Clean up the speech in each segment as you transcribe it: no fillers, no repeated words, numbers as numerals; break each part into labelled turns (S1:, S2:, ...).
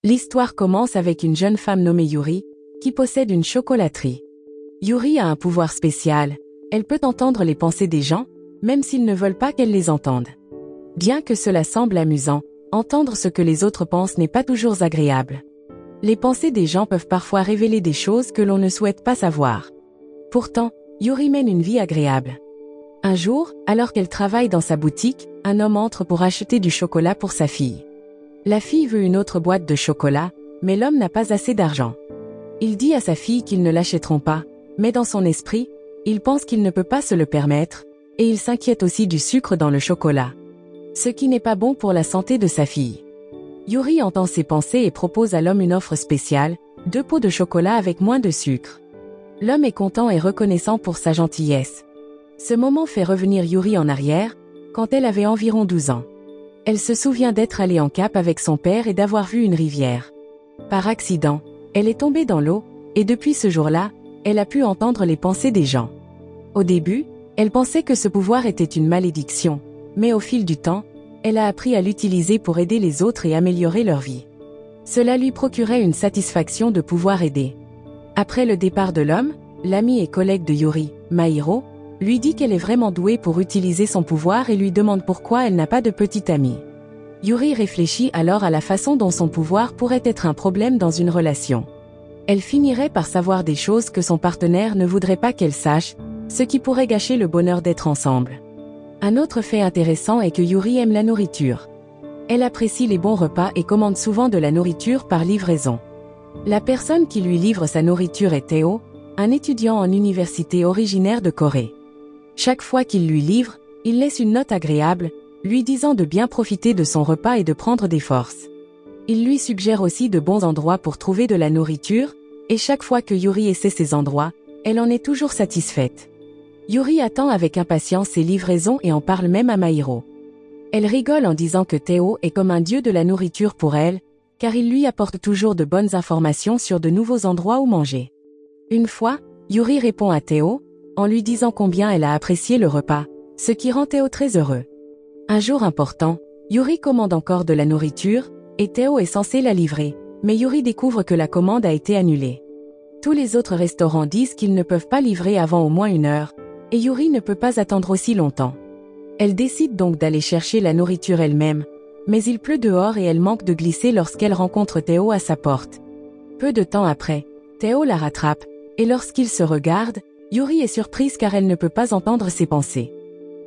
S1: L'histoire commence avec une jeune femme nommée Yuri, qui possède une chocolaterie. Yuri a un pouvoir spécial, elle peut entendre les pensées des gens, même s'ils ne veulent pas qu'elle les entende. Bien que cela semble amusant, entendre ce que les autres pensent n'est pas toujours agréable. Les pensées des gens peuvent parfois révéler des choses que l'on ne souhaite pas savoir. Pourtant, Yuri mène une vie agréable. Un jour, alors qu'elle travaille dans sa boutique, un homme entre pour acheter du chocolat pour sa fille. La fille veut une autre boîte de chocolat, mais l'homme n'a pas assez d'argent. Il dit à sa fille qu'ils ne l'achèteront pas, mais dans son esprit, il pense qu'il ne peut pas se le permettre, et il s'inquiète aussi du sucre dans le chocolat. Ce qui n'est pas bon pour la santé de sa fille. Yuri entend ses pensées et propose à l'homme une offre spéciale, 2 pots de chocolat avec moins de sucre. L'homme est content et reconnaissant pour sa gentillesse. Ce moment fait revenir Yuri en arrière, quand elle avait environ 12 ans. Elle se souvient d'être allée en Cap avec son père et d'avoir vu une rivière. Par accident, elle est tombée dans l'eau, et depuis ce jour-là, elle a pu entendre les pensées des gens. Au début, elle pensait que ce pouvoir était une malédiction, mais au fil du temps, elle a appris à l'utiliser pour aider les autres et améliorer leur vie. Cela lui procurait une satisfaction de pouvoir aider. Après le départ de l'homme, l'ami et collègue de Yuri, Mahiro, lui dit qu'elle est vraiment douée pour utiliser son pouvoir et lui demande pourquoi elle n'a pas de petite amie. Yuri réfléchit alors à la façon dont son pouvoir pourrait être un problème dans une relation. Elle finirait par savoir des choses que son partenaire ne voudrait pas qu'elle sache, ce qui pourrait gâcher le bonheur d'être ensemble. Un autre fait intéressant est que Yuri aime la nourriture. Elle apprécie les bons repas et commande souvent de la nourriture par livraison. La personne qui lui livre sa nourriture est Théo, un étudiant en université originaire de Corée. Chaque fois qu'il lui livre, il laisse une note agréable, lui disant de bien profiter de son repas et de prendre des forces. Il lui suggère aussi de bons endroits pour trouver de la nourriture, et chaque fois que Yuri essaie ces endroits, elle en est toujours satisfaite. Yuri attend avec impatience ses livraisons et en parle même à Mahiro. Elle rigole en disant que Théo est comme un dieu de la nourriture pour elle, car il lui apporte toujours de bonnes informations sur de nouveaux endroits où manger. Une fois, Yuri répond à Théo, en lui disant combien elle a apprécié le repas, ce qui rend Théo très heureux. Un jour important, Yuri commande encore de la nourriture, et Théo est censé la livrer, mais Yuri découvre que la commande a été annulée. Tous les autres restaurants disent qu'ils ne peuvent pas livrer avant au moins 1 heure, et Yuri ne peut pas attendre aussi longtemps. Elle décide donc d'aller chercher la nourriture elle-même, mais il pleut dehors et elle manque de glisser lorsqu'elle rencontre Théo à sa porte. Peu de temps après, Théo la rattrape, et lorsqu'ils se regardent, Yuri est surprise car elle ne peut pas entendre ses pensées.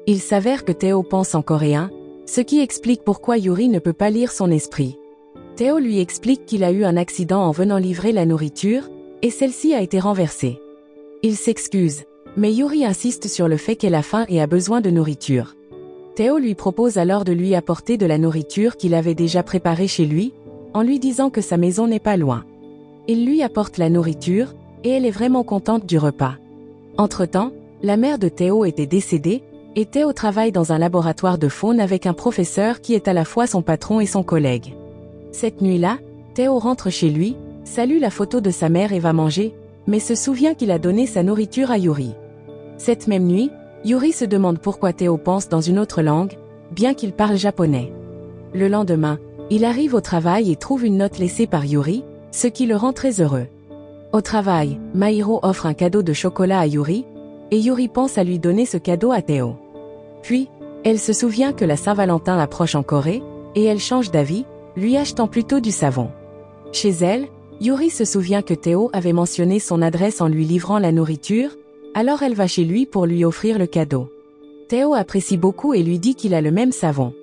S1: Il s'avère que Théo pense en coréen, ce qui explique pourquoi Yuri ne peut pas lire son esprit. Théo lui explique qu'il a eu un accident en venant livrer la nourriture, et celle-ci a été renversée. Il s'excuse, mais Yuri insiste sur le fait qu'elle a faim et a besoin de nourriture. Théo lui propose alors de lui apporter de la nourriture qu'il avait déjà préparée chez lui, en lui disant que sa maison n'est pas loin. Il lui apporte la nourriture, et elle est vraiment contente du repas. Entre-temps, la mère de Théo était décédée, et Théo travaille dans un laboratoire de faune avec un professeur qui est à la fois son patron et son collègue. Cette nuit-là, Théo rentre chez lui, salue la photo de sa mère et va manger, mais se souvient qu'il a donné sa nourriture à Yuri. Cette même nuit, Yuri se demande pourquoi Théo pense dans une autre langue, bien qu'il parle japonais. Le lendemain, il arrive au travail et trouve une note laissée par Yuri, ce qui le rend très heureux. Au travail, Mahiro offre un cadeau de chocolat à Yuri, et Yuri pense à lui donner ce cadeau à Théo. Puis, elle se souvient que la Saint-Valentin approche en Corée, et elle change d'avis, lui achetant plutôt du savon. Chez elle, Yuri se souvient que Théo avait mentionné son adresse en lui livrant la nourriture, alors elle va chez lui pour lui offrir le cadeau. Théo apprécie beaucoup et lui dit qu'il a le même savon.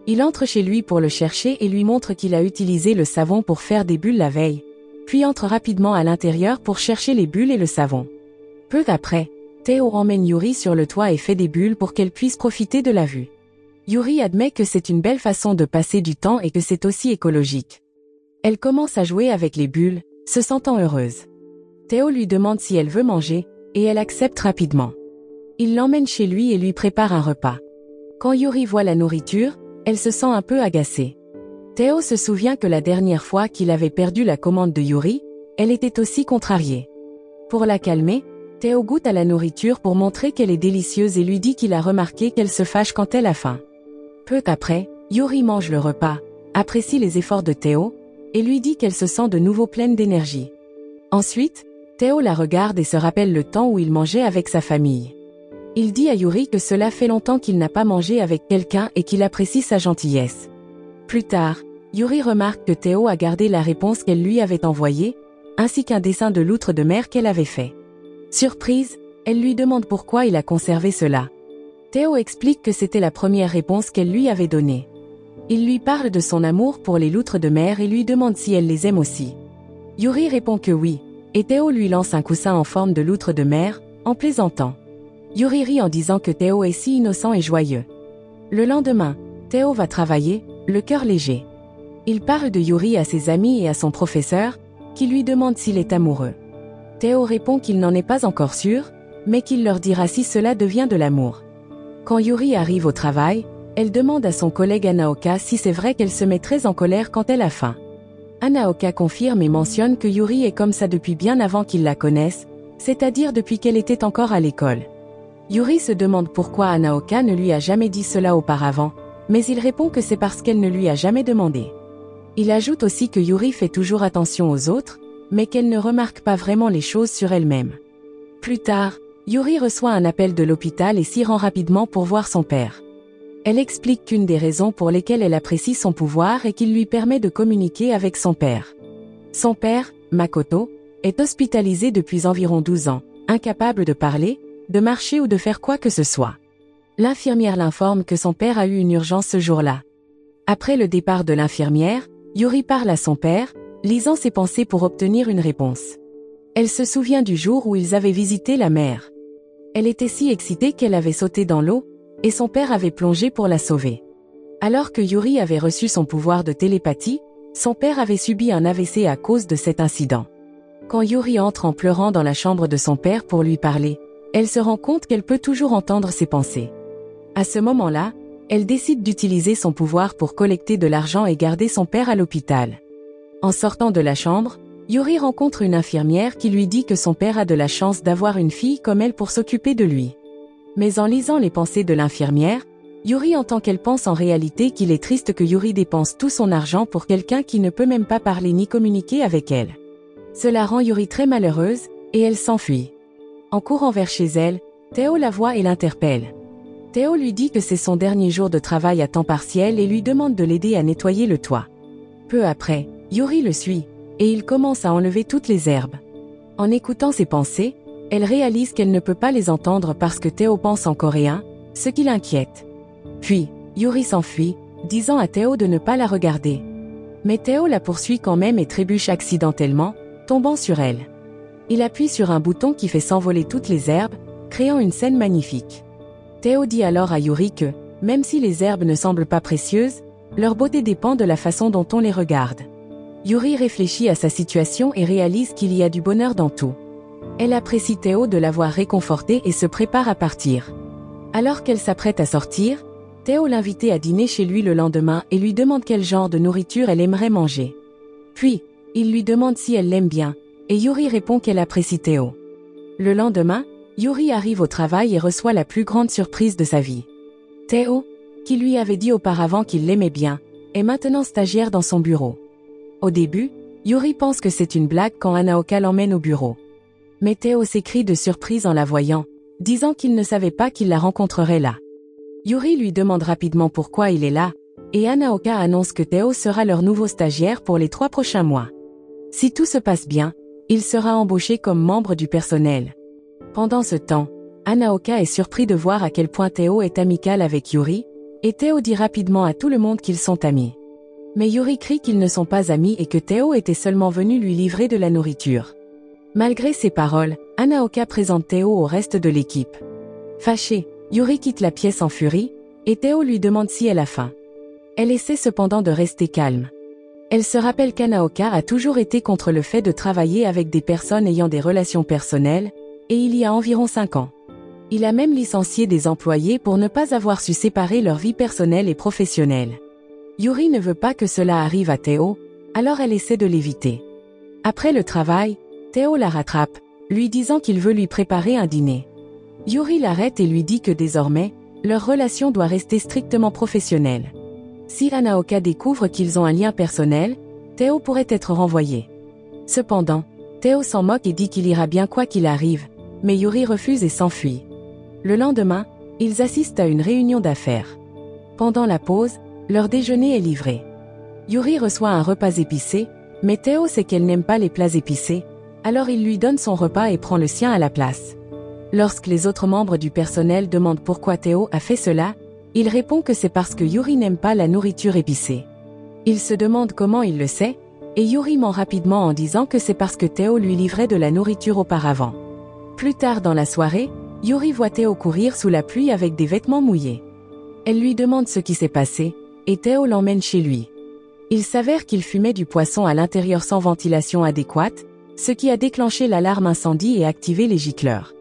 S1: Il entre chez lui pour le chercher et lui montre qu'il a utilisé le savon pour faire des bulles la veille, puis entre rapidement à l'intérieur pour chercher les bulles et le savon. Peu après, Théo emmène Yuri sur le toit et fait des bulles pour qu'elle puisse profiter de la vue. Yuri admet que c'est une belle façon de passer du temps et que c'est aussi écologique. Elle commence à jouer avec les bulles, se sentant heureuse. Théo lui demande si elle veut manger, et elle accepte rapidement. Il l'emmène chez lui et lui prépare un repas. Quand Yuri voit la nourriture, elle se sent un peu agacée. Théo se souvient que la dernière fois qu'il avait perdu la commande de Yuri, elle était aussi contrariée. Pour la calmer, Théo goûte à la nourriture pour montrer qu'elle est délicieuse et lui dit qu'il a remarqué qu'elle se fâche quand elle a faim. Peu après, Yuri mange le repas, apprécie les efforts de Théo, et lui dit qu'elle se sent de nouveau pleine d'énergie. Ensuite, Théo la regarde et se rappelle le temps où il mangeait avec sa famille. Il dit à Yuri que cela fait longtemps qu'il n'a pas mangé avec quelqu'un et qu'il apprécie sa gentillesse. Plus tard, Yuri remarque que Théo a gardé la réponse qu'elle lui avait envoyée, ainsi qu'un dessin de loutre de mer qu'elle avait fait. Surprise, elle lui demande pourquoi il a conservé cela. Théo explique que c'était la première réponse qu'elle lui avait donnée. Il lui parle de son amour pour les loutres de mer et lui demande si elle les aime aussi. Yuri répond que oui, et Théo lui lance un coussin en forme de loutre de mer, en plaisantant. Yuri rit en disant que Théo est si innocent et joyeux. Le lendemain, Théo va travailler, le cœur léger. Il parle de Yuri à ses amis et à son professeur, qui lui demande s'il est amoureux. Théo répond qu'il n'en est pas encore sûr, mais qu'il leur dira si cela devient de l'amour. Quand Yuri arrive au travail, elle demande à son collègue Anaoka si c'est vrai qu'elle se met très en colère quand elle a faim. Anaoka confirme et mentionne que Yuri est comme ça depuis bien avant qu'il la connaisse, c'est-à-dire depuis qu'elle était encore à l'école. Yuri se demande pourquoi Anaoka ne lui a jamais dit cela auparavant, mais il répond que c'est parce qu'elle ne lui a jamais demandé. Il ajoute aussi que Yuri fait toujours attention aux autres, mais qu'elle ne remarque pas vraiment les choses sur elle-même. Plus tard, Yuri reçoit un appel de l'hôpital et s'y rend rapidement pour voir son père. Elle explique qu'une des raisons pour lesquelles elle apprécie son pouvoir est qu'il lui permet de communiquer avec son père. Son père, Makoto, est hospitalisé depuis environ 12 ans, incapable de parler, de marcher ou de faire quoi que ce soit. L'infirmière l'informe que son père a eu une urgence ce jour-là. Après le départ de l'infirmière, Yuri parle à son père, lisant ses pensées pour obtenir une réponse. Elle se souvient du jour où ils avaient visité la mer. Elle était si excitée qu'elle avait sauté dans l'eau, et son père avait plongé pour la sauver. Alors que Yuri avait reçu son pouvoir de télépathie, son père avait subi un AVC à cause de cet incident. Quand Yuri entre en pleurant dans la chambre de son père pour lui parler, elle se rend compte qu'elle peut toujours entendre ses pensées. À ce moment-là, elle décide d'utiliser son pouvoir pour collecter de l'argent et garder son père à l'hôpital. En sortant de la chambre, Yuri rencontre une infirmière qui lui dit que son père a de la chance d'avoir une fille comme elle pour s'occuper de lui. Mais en lisant les pensées de l'infirmière, Yuri entend qu'elle pense en réalité qu'il est triste que Yuri dépense tout son argent pour quelqu'un qui ne peut même pas parler ni communiquer avec elle. Cela rend Yuri très malheureuse, et elle s'enfuit. En courant vers chez elle, Théo la voit et l'interpelle. Théo lui dit que c'est son dernier jour de travail à temps partiel et lui demande de l'aider à nettoyer le toit. Peu après, Yuri le suit, et il commence à enlever toutes les herbes. En écoutant ses pensées, elle réalise qu'elle ne peut pas les entendre parce que Théo pense en coréen, ce qui l'inquiète. Puis, Yuri s'enfuit, disant à Théo de ne pas la regarder. Mais Théo la poursuit quand même et trébuche accidentellement, tombant sur elle. Il appuie sur un bouton qui fait s'envoler toutes les herbes, créant une scène magnifique. Théo dit alors à Yuri que, même si les herbes ne semblent pas précieuses, leur beauté dépend de la façon dont on les regarde. Yuri réfléchit à sa situation et réalise qu'il y a du bonheur dans tout. Elle apprécie Théo de l'avoir réconforté et se prépare à partir. Alors qu'elle s'apprête à sortir, Théo l'invite à dîner chez lui le lendemain et lui demande quel genre de nourriture elle aimerait manger. Puis, il lui demande si elle l'aime bien, et Yuri répond qu'elle apprécie Théo. Le lendemain, Yuri arrive au travail et reçoit la plus grande surprise de sa vie. Théo, qui lui avait dit auparavant qu'il l'aimait bien, est maintenant stagiaire dans son bureau. Au début, Yuri pense que c'est une blague quand Anaoka l'emmène au bureau. Mais Théo s'écrie de surprise en la voyant, disant qu'il ne savait pas qu'il la rencontrerait là. Yuri lui demande rapidement pourquoi il est là, et Anaoka annonce que Théo sera leur nouveau stagiaire pour les 3 prochains mois. Si tout se passe bien, il sera embauché comme membre du personnel. Pendant ce temps, Anaoka est surpris de voir à quel point Théo est amical avec Yuri, et Théo dit rapidement à tout le monde qu'ils sont amis. Mais Yuri crie qu'ils ne sont pas amis et que Théo était seulement venu lui livrer de la nourriture. Malgré ces paroles, Anaoka présente Théo au reste de l'équipe. Fâchée, Yuri quitte la pièce en furie, et Théo lui demande si elle a faim. Elle essaie cependant de rester calme. Elle se rappelle qu'Anaoka a toujours été contre le fait de travailler avec des personnes ayant des relations personnelles, et il y a environ 5 ans. Il a même licencié des employés pour ne pas avoir su séparer leur vie personnelle et professionnelle. Yuri ne veut pas que cela arrive à Théo, alors elle essaie de l'éviter. Après le travail, Théo la rattrape, lui disant qu'il veut lui préparer un dîner. Yuri l'arrête et lui dit que désormais, leur relation doit rester strictement professionnelle. Si Anaoka découvre qu'ils ont un lien personnel, Théo pourrait être renvoyé. Cependant, Théo s'en moque et dit qu'il ira bien quoi qu'il arrive, mais Yuri refuse et s'enfuit. Le lendemain, ils assistent à une réunion d'affaires. Pendant la pause, leur déjeuner est livré. Yuri reçoit un repas épicé, mais Théo sait qu'elle n'aime pas les plats épicés, alors il lui donne son repas et prend le sien à la place. Lorsque les autres membres du personnel demandent pourquoi Théo a fait cela, il répond que c'est parce que Yuri n'aime pas la nourriture épicée. Il se demande comment il le sait, et Yuri ment rapidement en disant que c'est parce que Théo lui livrait de la nourriture auparavant. Plus tard dans la soirée, Yuri voit Théo courir sous la pluie avec des vêtements mouillés. Elle lui demande ce qui s'est passé, et Théo l'emmène chez lui. Il s'avère qu'il fumait du poisson à l'intérieur sans ventilation adéquate, ce qui a déclenché l'alarme incendie et activé les gicleurs.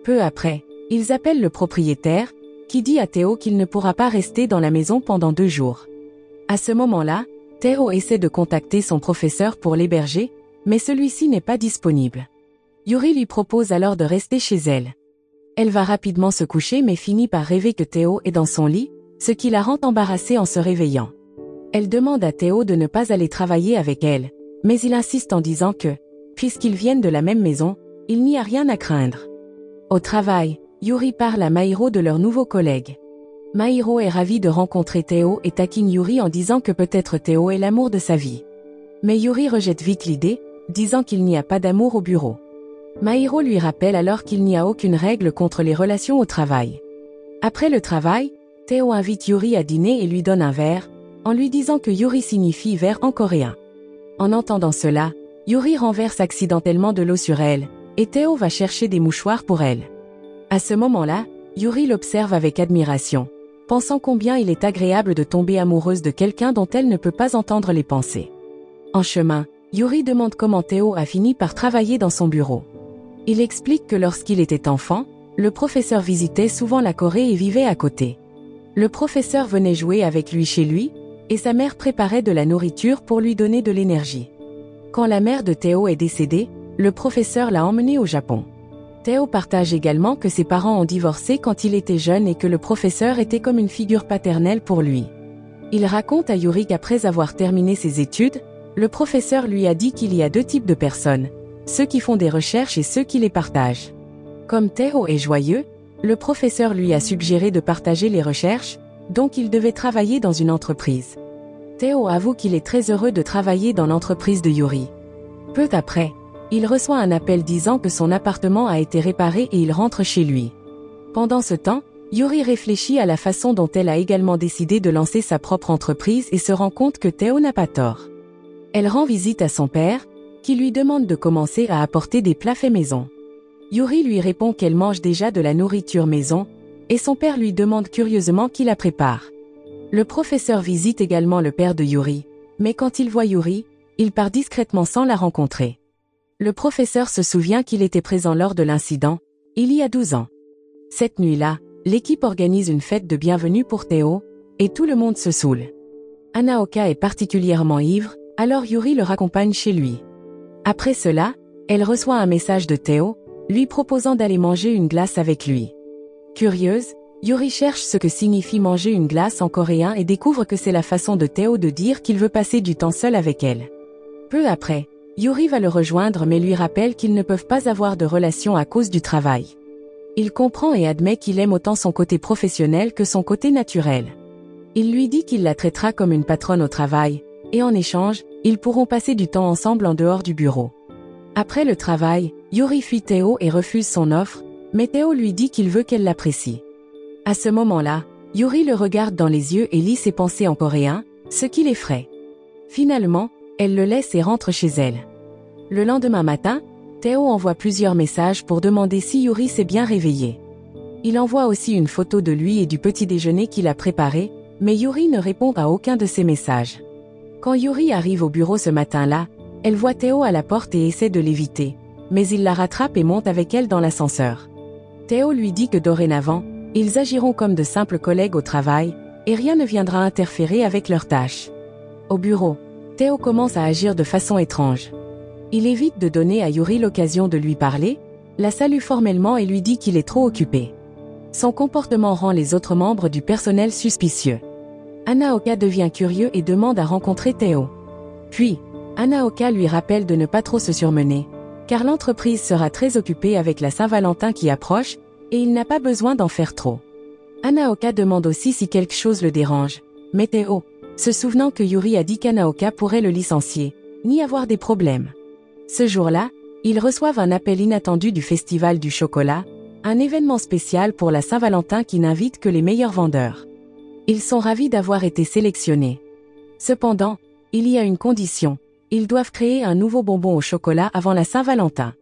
S1: Peu après, ils appellent le propriétaire, qui dit à Théo qu'il ne pourra pas rester dans la maison pendant 2 jours. À ce moment-là, Théo essaie de contacter son professeur pour l'héberger, mais celui-ci n'est pas disponible. Yuri lui propose alors de rester chez elle. Elle va rapidement se coucher mais finit par rêver que Théo est dans son lit, ce qui la rend embarrassée en se réveillant. Elle demande à Théo de ne pas aller travailler avec elle, mais il insiste en disant que, puisqu'ils viennent de la même maison, il n'y a rien à craindre. Au travail, Yuri parle à Mahiro de leur nouveau collègue. Mahiro est ravi de rencontrer Théo et taquine Yuri en disant que peut-être Théo est l'amour de sa vie. Mais Yuri rejette vite l'idée, disant qu'il n'y a pas d'amour au bureau. Mahiro lui rappelle alors qu'il n'y a aucune règle contre les relations au travail. Après le travail, Théo invite Yuri à dîner et lui donne un verre, en lui disant que Yuri signifie verre en coréen. En entendant cela, Yuri renverse accidentellement de l'eau sur elle, et Théo va chercher des mouchoirs pour elle. À ce moment-là, Yuri l'observe avec admiration, pensant combien il est agréable de tomber amoureuse de quelqu'un dont elle ne peut pas entendre les pensées. En chemin, Yuri demande comment Théo a fini par travailler dans son bureau. Il explique que lorsqu'il était enfant, le professeur visitait souvent la Corée et vivait à côté. Le professeur venait jouer avec lui chez lui, et sa mère préparait de la nourriture pour lui donner de l'énergie. Quand la mère de Théo est décédée, le professeur l'a emmené au Japon. Théo partage également que ses parents ont divorcé quand il était jeune et que le professeur était comme une figure paternelle pour lui. Il raconte à Yuri qu'après avoir terminé ses études, le professeur lui a dit qu'il y a 2 types de personnes, ceux qui font des recherches et ceux qui les partagent. Comme Théo est joyeux, le professeur lui a suggéré de partager les recherches, donc il devait travailler dans une entreprise. Théo avoue qu'il est très heureux de travailler dans l'entreprise de Yuri. Peu après, il reçoit un appel disant que son appartement a été réparé et il rentre chez lui. Pendant ce temps, Yuri réfléchit à la façon dont elle a également décidé de lancer sa propre entreprise et se rend compte que Théo n'a pas tort. Elle rend visite à son père, qui lui demande de commencer à apporter des plats faits maison. Yuri lui répond qu'elle mange déjà de la nourriture maison, et son père lui demande curieusement qui la prépare. Le professeur visite également le père de Yuri, mais quand il voit Yuri, il part discrètement sans la rencontrer. Le professeur se souvient qu'il était présent lors de l'incident, il y a 12 ans. Cette nuit-là, l'équipe organise une fête de bienvenue pour Théo, et tout le monde se saoule. Anaoka est particulièrement ivre, alors Yuri le raccompagne chez lui. Après cela, elle reçoit un message de Théo, lui proposant d'aller manger une glace avec lui. Curieuse, Yuri cherche ce que signifie manger une glace en coréen et découvre que c'est la façon de Théo de dire qu'il veut passer du temps seul avec elle. Peu après, Yuri va le rejoindre mais lui rappelle qu'ils ne peuvent pas avoir de relation à cause du travail. Il comprend et admet qu'il aime autant son côté professionnel que son côté naturel. Il lui dit qu'il la traitera comme une patronne au travail, et en échange, ils pourront passer du temps ensemble en dehors du bureau. Après le travail, Yuri fuit Théo et refuse son offre, mais Théo lui dit qu'il veut qu'elle l'apprécie. À ce moment-là, Yuri le regarde dans les yeux et lit ses pensées en coréen, ce qui l'effraie. Finalement, elle le laisse et rentre chez elle. Le lendemain matin, Théo envoie plusieurs messages pour demander si Yuri s'est bien réveillé. Il envoie aussi une photo de lui et du petit déjeuner qu'il a préparé, mais Yuri ne répond à aucun de ses messages. Quand Yuri arrive au bureau ce matin-là, elle voit Théo à la porte et essaie de l'éviter, mais il la rattrape et monte avec elle dans l'ascenseur. Théo lui dit que dorénavant, ils agiront comme de simples collègues au travail, et rien ne viendra interférer avec leurs tâches. Au bureau, Théo commence à agir de façon étrange. Il évite de donner à Yuri l'occasion de lui parler, la salue formellement et lui dit qu'il est trop occupé. Son comportement rend les autres membres du personnel suspicieux. Anaoka devient curieux et demande à rencontrer Théo. Puis, Anaoka lui rappelle de ne pas trop se surmener, car l'entreprise sera très occupée avec la Saint-Valentin qui approche, et il n'a pas besoin d'en faire trop. Anaoka demande aussi si quelque chose le dérange, mais Théo, se souvenant que Yuri a dit qu'Anaoka pourrait le licencier, ni avoir des problèmes. Ce jour-là, ils reçoivent un appel inattendu du Festival du Chocolat, un événement spécial pour la Saint-Valentin qui n'invite que les meilleurs vendeurs. Ils sont ravis d'avoir été sélectionnés. Cependant, il y a une condition. Ils doivent créer un nouveau bonbon au chocolat avant la Saint-Valentin.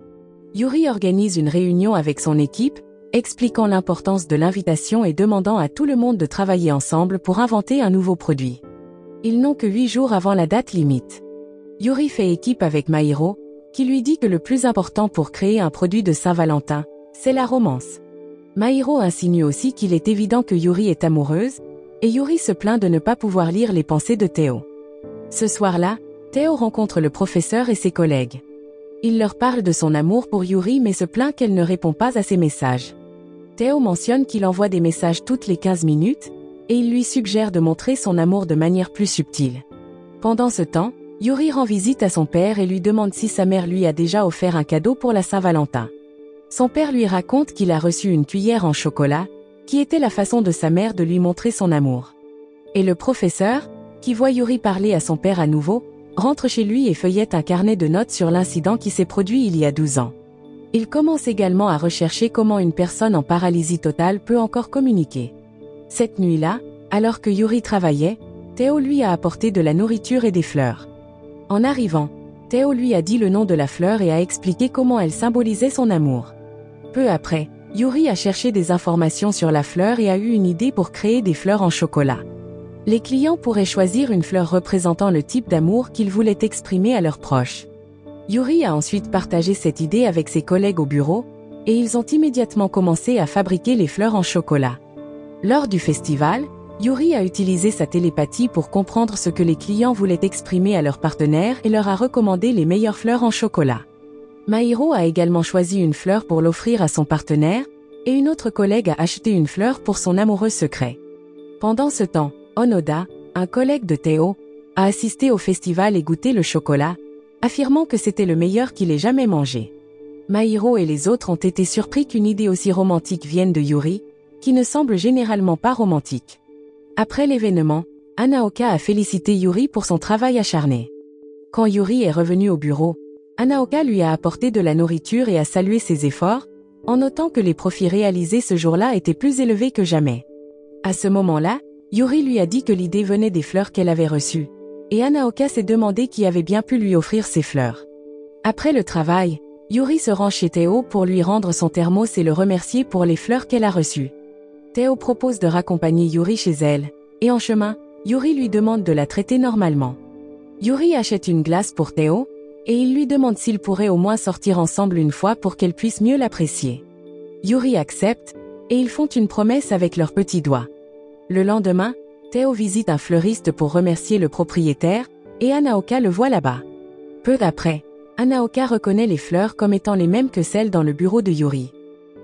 S1: Yuri organise une réunion avec son équipe, expliquant l'importance de l'invitation et demandant à tout le monde de travailler ensemble pour inventer un nouveau produit. Ils n'ont que 8 jours avant la date limite. Yuri fait équipe avec Mahiro, qui lui dit que le plus important pour créer un produit de Saint-Valentin, c'est la romance. Mahiro insinue aussi qu'il est évident que Yuri est amoureuse, et Yuri se plaint de ne pas pouvoir lire les pensées de Théo. Ce soir-là, Théo rencontre le professeur et ses collègues. Il leur parle de son amour pour Yuri mais se plaint qu'elle ne répond pas à ses messages. Théo mentionne qu'il envoie des messages toutes les 15 minutes, et il lui suggère de montrer son amour de manière plus subtile. Pendant ce temps, Yuri rend visite à son père et lui demande si sa mère lui a déjà offert un cadeau pour la Saint-Valentin. Son père lui raconte qu'il a reçu une cuillère en chocolat, qui était la façon de sa mère de lui montrer son amour. Et le professeur, qui voit Yuri parler à son père à nouveau, rentre chez lui et feuillette un carnet de notes sur l'incident qui s'est produit il y a 12 ans. Il commence également à rechercher comment une personne en paralysie totale peut encore communiquer. Cette nuit-là, alors que Yuri travaillait, Théo lui a apporté de la nourriture et des fleurs. En arrivant, Théo lui a dit le nom de la fleur et a expliqué comment elle symbolisait son amour. Peu après, Yuri a cherché des informations sur la fleur et a eu une idée pour créer des fleurs en chocolat. Les clients pourraient choisir une fleur représentant le type d'amour qu'ils voulaient exprimer à leurs proches. Yuri a ensuite partagé cette idée avec ses collègues au bureau, et ils ont immédiatement commencé à fabriquer les fleurs en chocolat. Lors du festival, Yuri a utilisé sa télépathie pour comprendre ce que les clients voulaient exprimer à leurs partenaires et leur a recommandé les meilleures fleurs en chocolat. Mahiro a également choisi une fleur pour l'offrir à son partenaire, et une autre collègue a acheté une fleur pour son amoureux secret. Pendant ce temps, Onoda, un collègue de Théo, a assisté au festival et goûté le chocolat, affirmant que c'était le meilleur qu'il ait jamais mangé. Mahiro et les autres ont été surpris qu'une idée aussi romantique vienne de Yuri, qui ne semble généralement pas romantique. Après l'événement, Anaoka a félicité Yuri pour son travail acharné. Quand Yuri est revenu au bureau, Anaoka lui a apporté de la nourriture et a salué ses efforts, en notant que les profits réalisés ce jour-là étaient plus élevés que jamais. À ce moment-là, Yuri lui a dit que l'idée venait des fleurs qu'elle avait reçues, et Anaoka s'est demandé qui avait bien pu lui offrir ces fleurs. Après le travail, Yuri se rend chez Théo pour lui rendre son thermos et le remercier pour les fleurs qu'elle a reçues. Théo propose de raccompagner Yuri chez elle, et en chemin, Yuri lui demande de la traiter normalement. Yuri achète une glace pour Théo, et il lui demande s'ils pourraient au moins sortir ensemble une fois pour qu'elle puisse mieux l'apprécier. Yuri accepte, et ils font une promesse avec leurs petits doigts. Le lendemain, Théo visite un fleuriste pour remercier le propriétaire, et Anaoka le voit là-bas. Peu après, Anaoka reconnaît les fleurs comme étant les mêmes que celles dans le bureau de Yuri.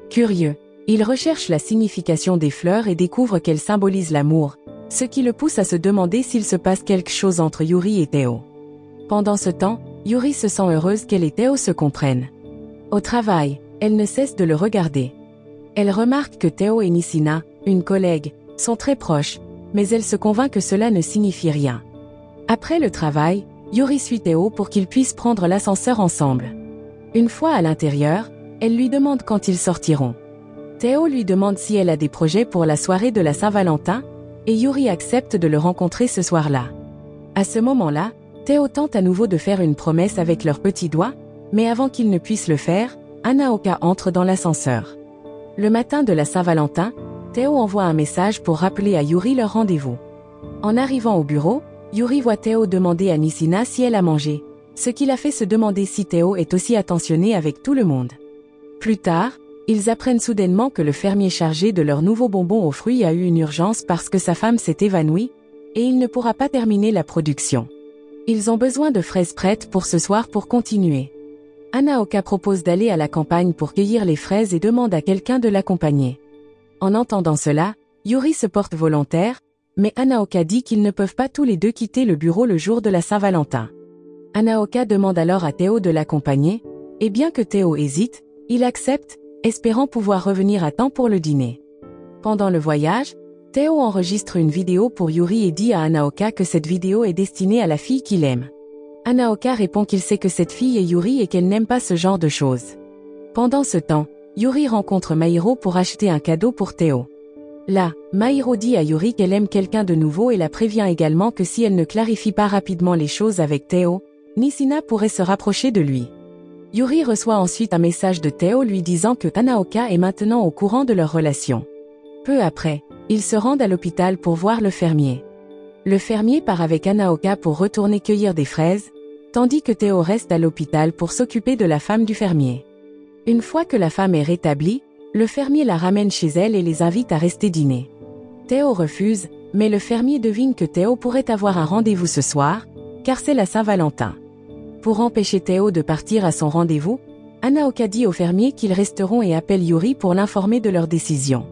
S1: Curieux, il recherche la signification des fleurs et découvre qu'elles symbolisent l'amour, ce qui le pousse à se demander s'il se passe quelque chose entre Yuri et Théo. Pendant ce temps, Yuri se sent heureuse qu'elle et Théo se comprennent. Au travail, elle ne cesse de le regarder. Elle remarque que Théo et Nisina, une collègue, sont très proches, mais elle se convainc que cela ne signifie rien. Après le travail, Yuri suit Théo pour qu'ils puissent prendre l'ascenseur ensemble. Une fois à l'intérieur, elle lui demande quand ils sortiront. Théo lui demande si elle a des projets pour la soirée de la Saint-Valentin, et Yuri accepte de le rencontrer ce soir-là. À ce moment-là, Théo tente à nouveau de faire une promesse avec leurs petits doigts, mais avant qu'il ne puisse le faire, Anaoka entre dans l'ascenseur. Le matin de la Saint-Valentin, Théo envoie un message pour rappeler à Yuri leur rendez-vous. En arrivant au bureau, Yuri voit Théo demander à Nisina si elle a mangé, ce qui l'a fait se demander si Théo est aussi attentionné avec tout le monde. Plus tard, ils apprennent soudainement que le fermier chargé de leur nouveau bonbon aux fruits a eu une urgence parce que sa femme s'est évanouie, et il ne pourra pas terminer la production. Ils ont besoin de fraises prêtes pour ce soir pour continuer. Anaoka propose d'aller à la campagne pour cueillir les fraises et demande à quelqu'un de l'accompagner. En entendant cela, Yuri se porte volontaire, mais Anaoka dit qu'ils ne peuvent pas tous les deux quitter le bureau le jour de la Saint-Valentin. Anaoka demande alors à Théo de l'accompagner, et bien que Théo hésite, il accepte, espérant pouvoir revenir à temps pour le dîner. Pendant le voyage, Théo enregistre une vidéo pour Yuri et dit à Anaoka que cette vidéo est destinée à la fille qu'il aime. Anaoka répond qu'il sait que cette fille est Yuri et qu'elle n'aime pas ce genre de choses. Pendant ce temps, Yuri rencontre Mairo pour acheter un cadeau pour Théo. Là, Mairo dit à Yuri qu'elle aime quelqu'un de nouveau et la prévient également que si elle ne clarifie pas rapidement les choses avec Théo, Nisina pourrait se rapprocher de lui. Yuri reçoit ensuite un message de Théo lui disant que Anaoka est maintenant au courant de leur relation. Peu après, ils se rendent à l'hôpital pour voir le fermier. Le fermier part avec Anaoka pour retourner cueillir des fraises, tandis que Théo reste à l'hôpital pour s'occuper de la femme du fermier. Une fois que la femme est rétablie, le fermier la ramène chez elle et les invite à rester dîner. Théo refuse, mais le fermier devine que Théo pourrait avoir un rendez-vous ce soir, car c'est la Saint-Valentin. Pour empêcher Théo de partir à son rendez-vous, Anaoka dit au fermier qu'ils resteront et appelle Yuri pour l'informer de leur décision.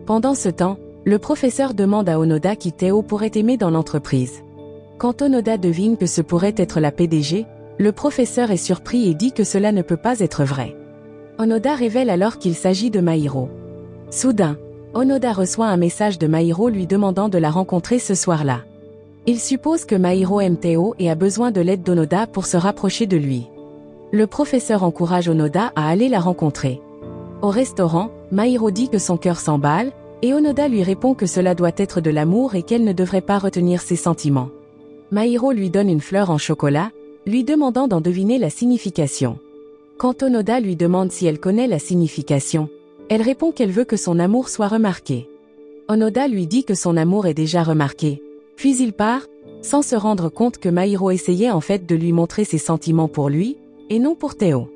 S1: Pendant ce temps, le professeur demande à Onoda qui Théo pourrait aimer dans l'entreprise. Quand Onoda devine que ce pourrait être la PDG, le professeur est surpris et dit que cela ne peut pas être vrai. Onoda révèle alors qu'il s'agit de Mairo. Soudain, Onoda reçoit un message de Mairo lui demandant de la rencontrer ce soir-là. Il suppose que Mairo aime Théo et a besoin de l'aide d'Onoda pour se rapprocher de lui. Le professeur encourage Onoda à aller la rencontrer. Au restaurant, Mairo dit que son cœur s'emballe, et Onoda lui répond que cela doit être de l'amour et qu'elle ne devrait pas retenir ses sentiments. Mairo lui donne une fleur en chocolat, lui demandant d'en deviner la signification. Quand Onoda lui demande si elle connaît la signification, elle répond qu'elle veut que son amour soit remarqué. Onoda lui dit que son amour est déjà remarqué, puis il part, sans se rendre compte que Mairo essayait en fait de lui montrer ses sentiments pour lui, et non pour Théo.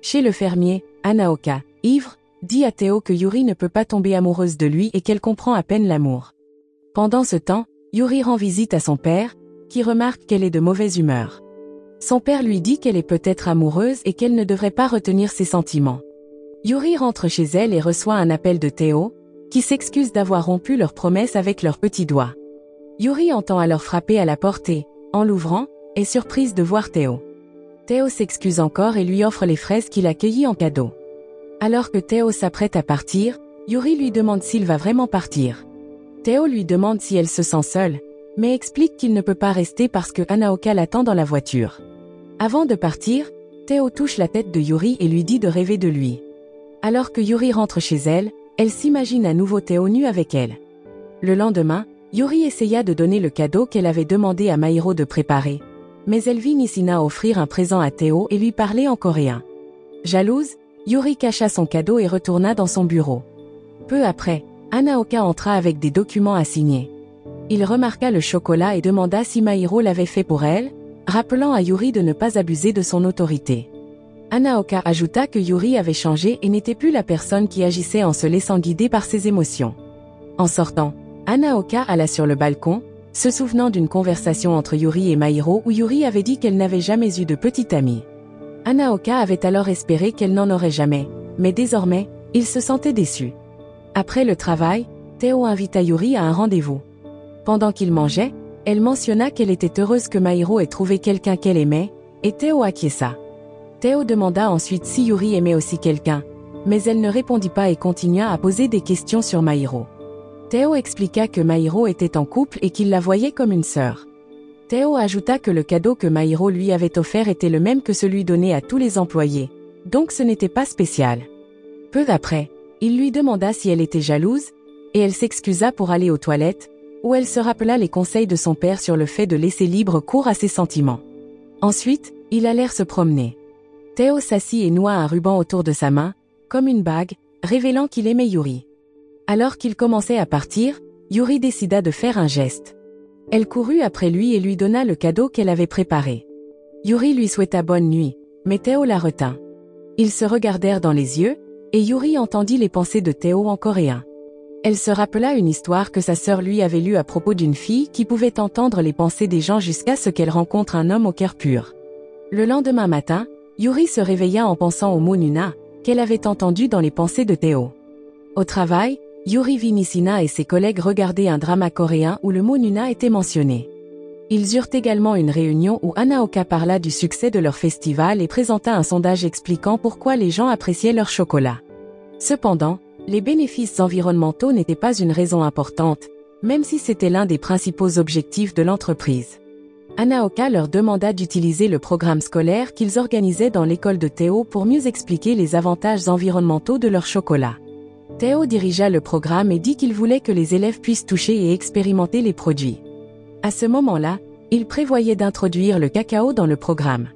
S1: Chez le fermier, Anaoka, ivre, dit à Théo que Yuri ne peut pas tomber amoureuse de lui et qu'elle comprend à peine l'amour. Pendant ce temps, Yuri rend visite à son père, qui remarque qu'elle est de mauvaise humeur. Son père lui dit qu'elle est peut-être amoureuse et qu'elle ne devrait pas retenir ses sentiments. Yuri rentre chez elle et reçoit un appel de Théo, qui s'excuse d'avoir rompu leur promesse avec leurs petits doigts. Yuri entend alors frapper à la porte et, en l'ouvrant, est surprise de voir Théo. Théo s'excuse encore et lui offre les fraises qu'il a cueillies en cadeau. Alors que Théo s'apprête à partir, Yuri lui demande s'il va vraiment partir. Théo lui demande si elle se sent seule, mais explique qu'il ne peut pas rester parce que Anaoka l'attend dans la voiture. Avant de partir, Théo touche la tête de Yuri et lui dit de rêver de lui. Alors que Yuri rentre chez elle, elle s'imagine à nouveau Théo nu avec elle. Le lendemain, Yuri essaya de donner le cadeau qu'elle avait demandé à Mairo de préparer, mais elle vit Nisina offrir un présent à Théo et lui parler en coréen. Jalouse, Yuri cacha son cadeau et retourna dans son bureau. Peu après, Anaoka entra avec des documents à signer. Il remarqua le chocolat et demanda si Mairo l'avait fait pour elle, rappelant à Yuri de ne pas abuser de son autorité. Anaoka ajouta que Yuri avait changé et n'était plus la personne qui agissait en se laissant guider par ses émotions. En sortant, Anaoka alla sur le balcon, se souvenant d'une conversation entre Yuri et Mairo où Yuri avait dit qu'elle n'avait jamais eu de petite amie. Anaoka avait alors espéré qu'elle n'en aurait jamais, mais désormais, il se sentait déçu. Après le travail, Théo invita Yuri à un rendez-vous. Pendant qu'il mangeait, elle mentionna qu'elle était heureuse que Mairo ait trouvé quelqu'un qu'elle aimait, et Théo acquiesça. Théo demanda ensuite si Yuri aimait aussi quelqu'un, mais elle ne répondit pas et continua à poser des questions sur Mairo. Théo expliqua que Mairo était en couple et qu'il la voyait comme une sœur. Théo ajouta que le cadeau que Mairo lui avait offert était le même que celui donné à tous les employés, donc ce n'était pas spécial. Peu après, il lui demanda si elle était jalouse, et elle s'excusa pour aller aux toilettes, où elle se rappela les conseils de son père sur le fait de laisser libre cours à ses sentiments. Ensuite, ils allèrent se promener. Théo s'assit et noua un ruban autour de sa main, comme une bague, révélant qu'il aimait Yuri. Alors qu'il commençait à partir, Yuri décida de faire un geste. Elle courut après lui et lui donna le cadeau qu'elle avait préparé. Yuri lui souhaita bonne nuit, mais Théo la retint. Ils se regardèrent dans les yeux, et Yuri entendit les pensées de Théo en coréen. Elle se rappela une histoire que sa sœur lui avait lue à propos d'une fille qui pouvait entendre les pensées des gens jusqu'à ce qu'elle rencontre un homme au cœur pur. Le lendemain matin, Yuri se réveilla en pensant au mot Nuna, qu'elle avait entendu dans les pensées de Théo. Au travail, Yuri vit Nisina et ses collègues regarder un drama coréen où le mot Nuna était mentionné. Ils eurent également une réunion où Hanaoka parla du succès de leur festival et présenta un sondage expliquant pourquoi les gens appréciaient leur chocolat. Cependant, les bénéfices environnementaux n'étaient pas une raison importante, même si c'était l'un des principaux objectifs de l'entreprise. Hanaoka leur demanda d'utiliser le programme scolaire qu'ils organisaient dans l'école de Théo pour mieux expliquer les avantages environnementaux de leur chocolat. Théo dirigea le programme et dit qu'il voulait que les élèves puissent toucher et expérimenter les produits. À ce moment-là, il prévoyait d'introduire le cacao dans le programme.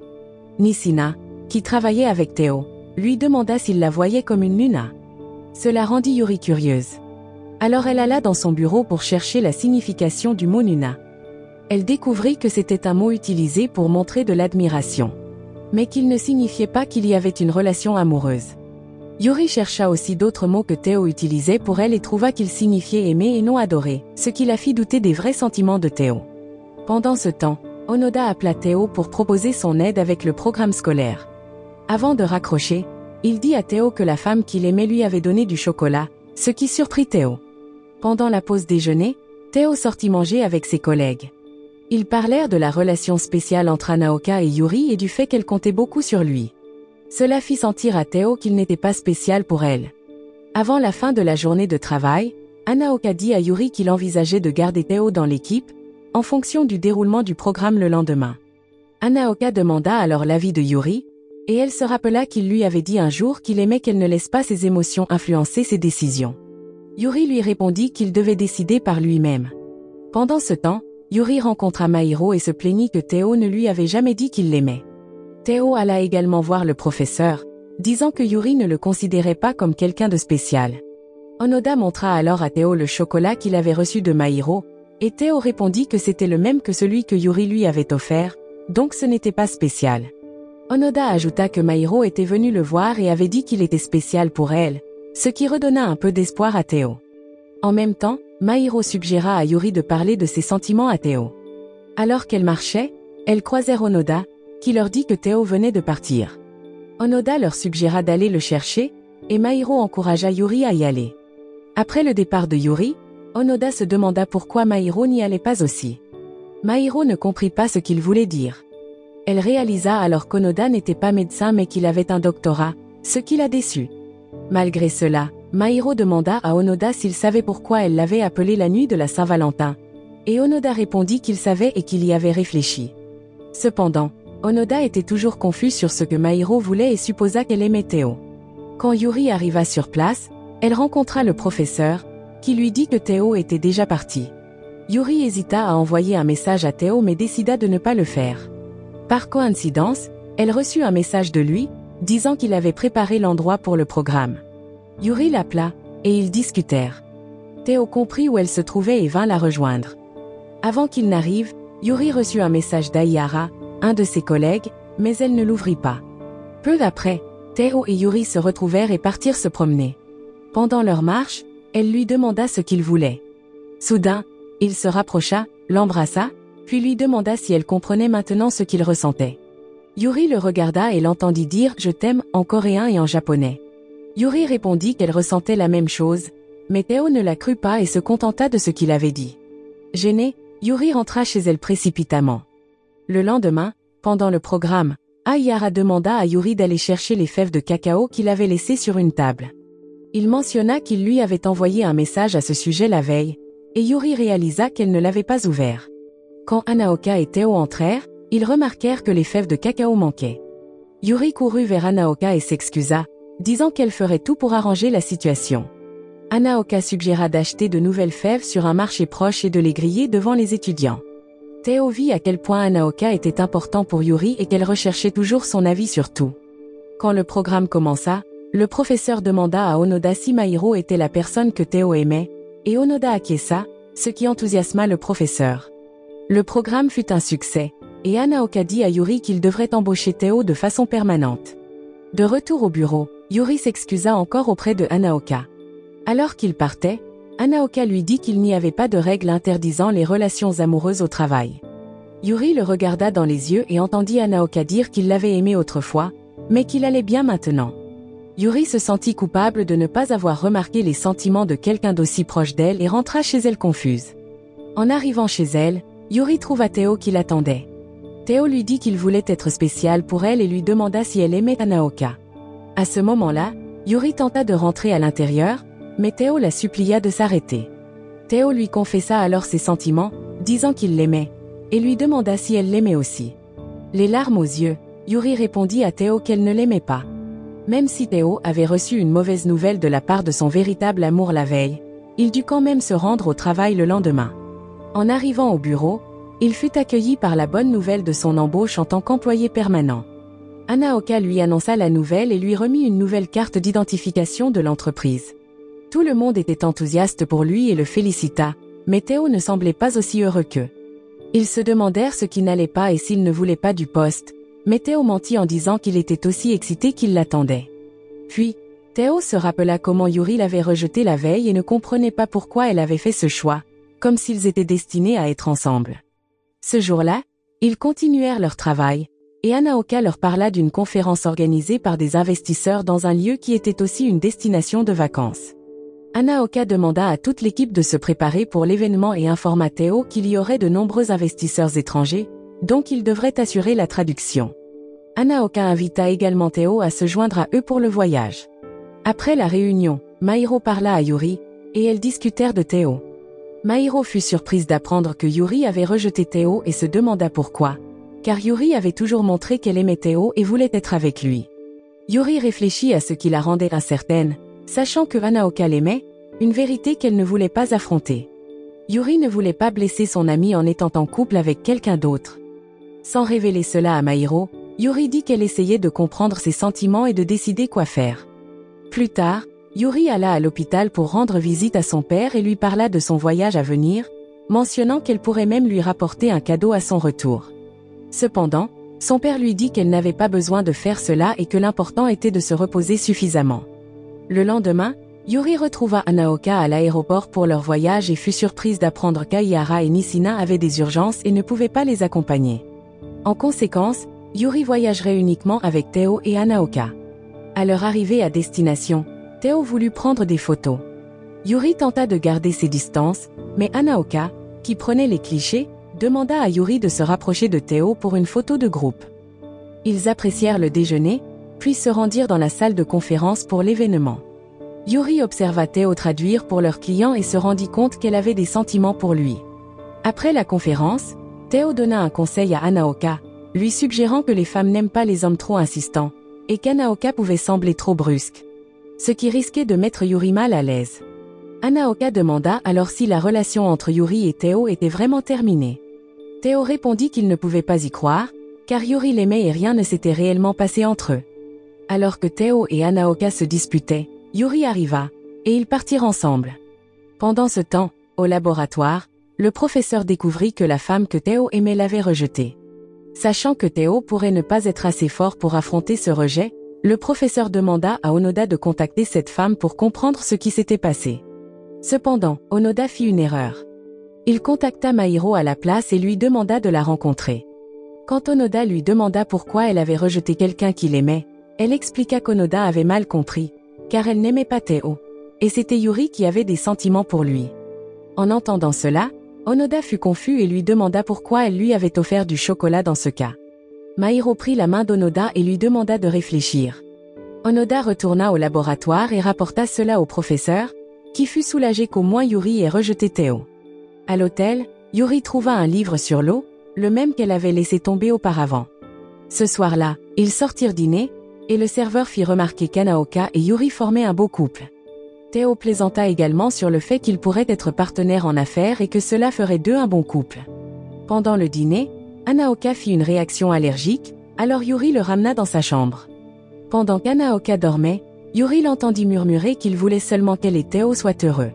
S1: Nishina, qui travaillait avec Théo, lui demanda s'il la voyait comme une nuna. Cela rendit Yuri curieuse. Alors elle alla dans son bureau pour chercher la signification du mot nuna. Elle découvrit que c'était un mot utilisé pour montrer de l'admiration, mais qu'il ne signifiait pas qu'il y avait une relation amoureuse. Yuri chercha aussi d'autres mots que Théo utilisait pour elle et trouva qu'ils signifiaient aimer et non adorer, ce qui la fit douter des vrais sentiments de Théo. Pendant ce temps, Onoda appela Théo pour proposer son aide avec le programme scolaire. Avant de raccrocher, il dit à Théo que la femme qu'il aimait lui avait donné du chocolat, ce qui surprit Théo. Pendant la pause déjeuner, Théo sortit manger avec ses collègues. Ils parlèrent de la relation spéciale entre Hanaoka et Yuri et du fait qu'elle comptait beaucoup sur lui. Cela fit sentir à Théo qu'il n'était pas spécial pour elle. Avant la fin de la journée de travail, Hanaoka dit à Yuri qu'il envisageait de garder Théo dans l'équipe, en fonction du déroulement du programme le lendemain. Hanaoka demanda alors l'avis de Yuri, et elle se rappela qu'il lui avait dit un jour qu'il aimait qu'elle ne laisse pas ses émotions influencer ses décisions. Yuri lui répondit qu'il devait décider par lui-même. Pendant ce temps, Yuri rencontra Mahiro et se plaignit que Théo ne lui avait jamais dit qu'il l'aimait. Théo alla également voir le professeur, disant que Yuri ne le considérait pas comme quelqu'un de spécial. Onoda montra alors à Théo le chocolat qu'il avait reçu de Mahiro, et Théo répondit que c'était le même que celui que Yuri lui avait offert, donc ce n'était pas spécial. Onoda ajouta que Mahiro était venu le voir et avait dit qu'il était spécial pour elle, ce qui redonna un peu d'espoir à Théo. En même temps, Mahiro suggéra à Yuri de parler de ses sentiments à Théo. Alors qu'elles marchaient, elles croisèrent Onoda, qui leur dit que Théo venait de partir. Onoda leur suggéra d'aller le chercher, et Mahiro encouragea Yuri à y aller. Après le départ de Yuri, Onoda se demanda pourquoi Mahiro n'y allait pas aussi. Mahiro ne comprit pas ce qu'il voulait dire. Elle réalisa alors qu'Onoda n'était pas médecin mais qu'il avait un doctorat, ce qui la déçut. Malgré cela, Mahiro demanda à Onoda s'il savait pourquoi elle l'avait appelé la nuit de la Saint-Valentin. Et Onoda répondit qu'il savait et qu'il y avait réfléchi. Cependant, Onoda était toujours confus sur ce que Mahiro voulait et supposa qu'elle aimait Théo. Quand Yuri arriva sur place, elle rencontra le professeur, qui lui dit que Théo était déjà parti. Yuri hésita à envoyer un message à Théo mais décida de ne pas le faire. Par coïncidence, elle reçut un message de lui, disant qu'il avait préparé l'endroit pour le programme. Yuri l'appela, et ils discutèrent. Théo comprit où elle se trouvait et vint la rejoindre. Avant qu'il n'arrive, Yuri reçut un message d'Aihara, un de ses collègues, mais elle ne l'ouvrit pas. Peu après, Théo et Yuri se retrouvèrent et partirent se promener. Pendant leur marche, elle lui demanda ce qu'il voulait. Soudain, il se rapprocha, l'embrassa, puis lui demanda si elle comprenait maintenant ce qu'il ressentait. Yuri le regarda et l'entendit dire « Je t'aime » en coréen et en japonais. Yuri répondit qu'elle ressentait la même chose, mais Théo ne la crut pas et se contenta de ce qu'il avait dit. Gênée, Yuri rentra chez elle précipitamment. Le lendemain, pendant le programme, Aihara demanda à Yuri d'aller chercher les fèves de cacao qu'il avait laissées sur une table. Il mentionna qu'il lui avait envoyé un message à ce sujet la veille, et Yuri réalisa qu'elle ne l'avait pas ouvert. Quand Hanaoka et Théo entrèrent, ils remarquèrent que les fèves de cacao manquaient. Yuri courut vers Hanaoka et s'excusa, disant qu'elle ferait tout pour arranger la situation. Hanaoka suggéra d'acheter de nouvelles fèves sur un marché proche et de les griller devant les étudiants. Théo vit à quel point Hanaoka était important pour Yuri et qu'elle recherchait toujours son avis sur tout. Quand le programme commença, le professeur demanda à Onoda si Mahiro était la personne que Théo aimait, et Onoda acquiesça, ce qui enthousiasma le professeur. Le programme fut un succès, et Hanaoka dit à Yuri qu'il devrait embaucher Théo de façon permanente. De retour au bureau, Yuri s'excusa encore auprès de Hanaoka. Alors qu'il partait, Hanaoka lui dit qu'il n'y avait pas de règle interdisant les relations amoureuses au travail. Yuri le regarda dans les yeux et entendit Hanaoka dire qu'il l'avait aimé autrefois, mais qu'il allait bien maintenant. Yuri se sentit coupable de ne pas avoir remarqué les sentiments de quelqu'un d'aussi proche d'elle et rentra chez elle confuse. En arrivant chez elle, Yuri trouva Théo qui l'attendait. Théo lui dit qu'il voulait être spécial pour elle et lui demanda si elle aimait Hanaoka. À ce moment-là, Yuri tenta de rentrer à l'intérieur, mais Théo la supplia de s'arrêter. Théo lui confessa alors ses sentiments, disant qu'il l'aimait, et lui demanda si elle l'aimait aussi. Les larmes aux yeux, Yuri répondit à Théo qu'elle ne l'aimait pas. Même si Théo avait reçu une mauvaise nouvelle de la part de son véritable amour la veille, il dut quand même se rendre au travail le lendemain. En arrivant au bureau, il fut accueilli par la bonne nouvelle de son embauche en tant qu'employé permanent. Hanaoka lui annonça la nouvelle et lui remit une nouvelle carte d'identification de l'entreprise. Tout le monde était enthousiaste pour lui et le félicita, mais Théo ne semblait pas aussi heureux qu'eux. Ils se demandèrent ce qui n'allait pas et s'il ne voulait pas du poste, mais Théo mentit en disant qu'il était aussi excité qu'il l'attendait. Puis, Théo se rappela comment Yuri l'avait rejeté la veille et ne comprenait pas pourquoi elle avait fait ce choix, comme s'ils étaient destinés à être ensemble. Ce jour-là, ils continuèrent leur travail, et Hanaoka leur parla d'une conférence organisée par des investisseurs dans un lieu qui était aussi une destination de vacances. Hanaoka demanda à toute l'équipe de se préparer pour l'événement et informa Théo qu'il y aurait de nombreux investisseurs étrangers, donc il devrait assurer la traduction. Hanaoka invita également Théo à se joindre à eux pour le voyage. Après la réunion, Mairo parla à Yuri, et elles discutèrent de Théo. Mairo fut surprise d'apprendre que Yuri avait rejeté Théo et se demanda pourquoi, car Yuri avait toujours montré qu'elle aimait Théo et voulait être avec lui. Yuri réfléchit à ce qui la rendait incertaine, sachant que Hanaoka l'aimait, une vérité qu'elle ne voulait pas affronter. Yuri ne voulait pas blesser son ami en étant en couple avec quelqu'un d'autre. Sans révéler cela à Mairo, Yuri dit qu'elle essayait de comprendre ses sentiments et de décider quoi faire. Plus tard, Yuri alla à l'hôpital pour rendre visite à son père et lui parla de son voyage à venir, mentionnant qu'elle pourrait même lui rapporter un cadeau à son retour. Cependant, son père lui dit qu'elle n'avait pas besoin de faire cela et que l'important était de se reposer suffisamment. Le lendemain, Yuri retrouva Hanaoka à l'aéroport pour leur voyage et fut surprise d'apprendre qu'Aihara et Nishina avaient des urgences et ne pouvaient pas les accompagner. En conséquence, Yuri voyagerait uniquement avec Théo et Hanaoka. À leur arrivée à destination, Théo voulut prendre des photos. Yuri tenta de garder ses distances, mais Hanaoka, qui prenait les clichés, demanda à Yuri de se rapprocher de Théo pour une photo de groupe. Ils apprécièrent le déjeuner, puis se rendirent dans la salle de conférence pour l'événement. Yuri observa Théo traduire pour leurs clients et se rendit compte qu'elle avait des sentiments pour lui. Après la conférence, Théo donna un conseil à Hanaoka, lui suggérant que les femmes n'aiment pas les hommes trop insistants, et qu'Hanaoka pouvait sembler trop brusque, ce qui risquait de mettre Yuri mal à l'aise. Hanaoka demanda alors si la relation entre Yuri et Théo était vraiment terminée. Théo répondit qu'il ne pouvait pas y croire, car Yuri l'aimait et rien ne s'était réellement passé entre eux. Alors que Théo et Hanaoka se disputaient, Yuri arriva, et ils partirent ensemble. Pendant ce temps, au laboratoire, le professeur découvrit que la femme que Théo aimait l'avait rejeté. Sachant que Théo pourrait ne pas être assez fort pour affronter ce rejet, le professeur demanda à Onoda de contacter cette femme pour comprendre ce qui s'était passé. Cependant, Onoda fit une erreur. Il contacta Mairo à la place et lui demanda de la rencontrer. Quand Onoda lui demanda pourquoi elle avait rejeté quelqu'un qu'il aimait, elle expliqua qu'Onoda avait mal compris, car elle n'aimait pas Théo, et c'était Yuri qui avait des sentiments pour lui. En entendant cela, Onoda fut confus et lui demanda pourquoi elle lui avait offert du chocolat dans ce cas. Mairo prit la main d'Onoda et lui demanda de réfléchir. Onoda retourna au laboratoire et rapporta cela au professeur, qui fut soulagé qu'au moins Yuri ait rejeté Théo. À l'hôtel, Yuri trouva un livre sur l'eau, le même qu'elle avait laissé tomber auparavant. Ce soir-là, ils sortirent dîner, et le serveur fit remarquer qu'Hanaoka et Yuri formaient un beau couple. Théo plaisanta également sur le fait qu'ils pourraient être partenaires en affaires et que cela ferait d'eux un bon couple. Pendant le dîner, Hanaoka fit une réaction allergique, alors Yuri le ramena dans sa chambre. Pendant qu'Hanaoka dormait, Yuri l'entendit murmurer qu'il voulait seulement qu'elle et Théo soient heureux.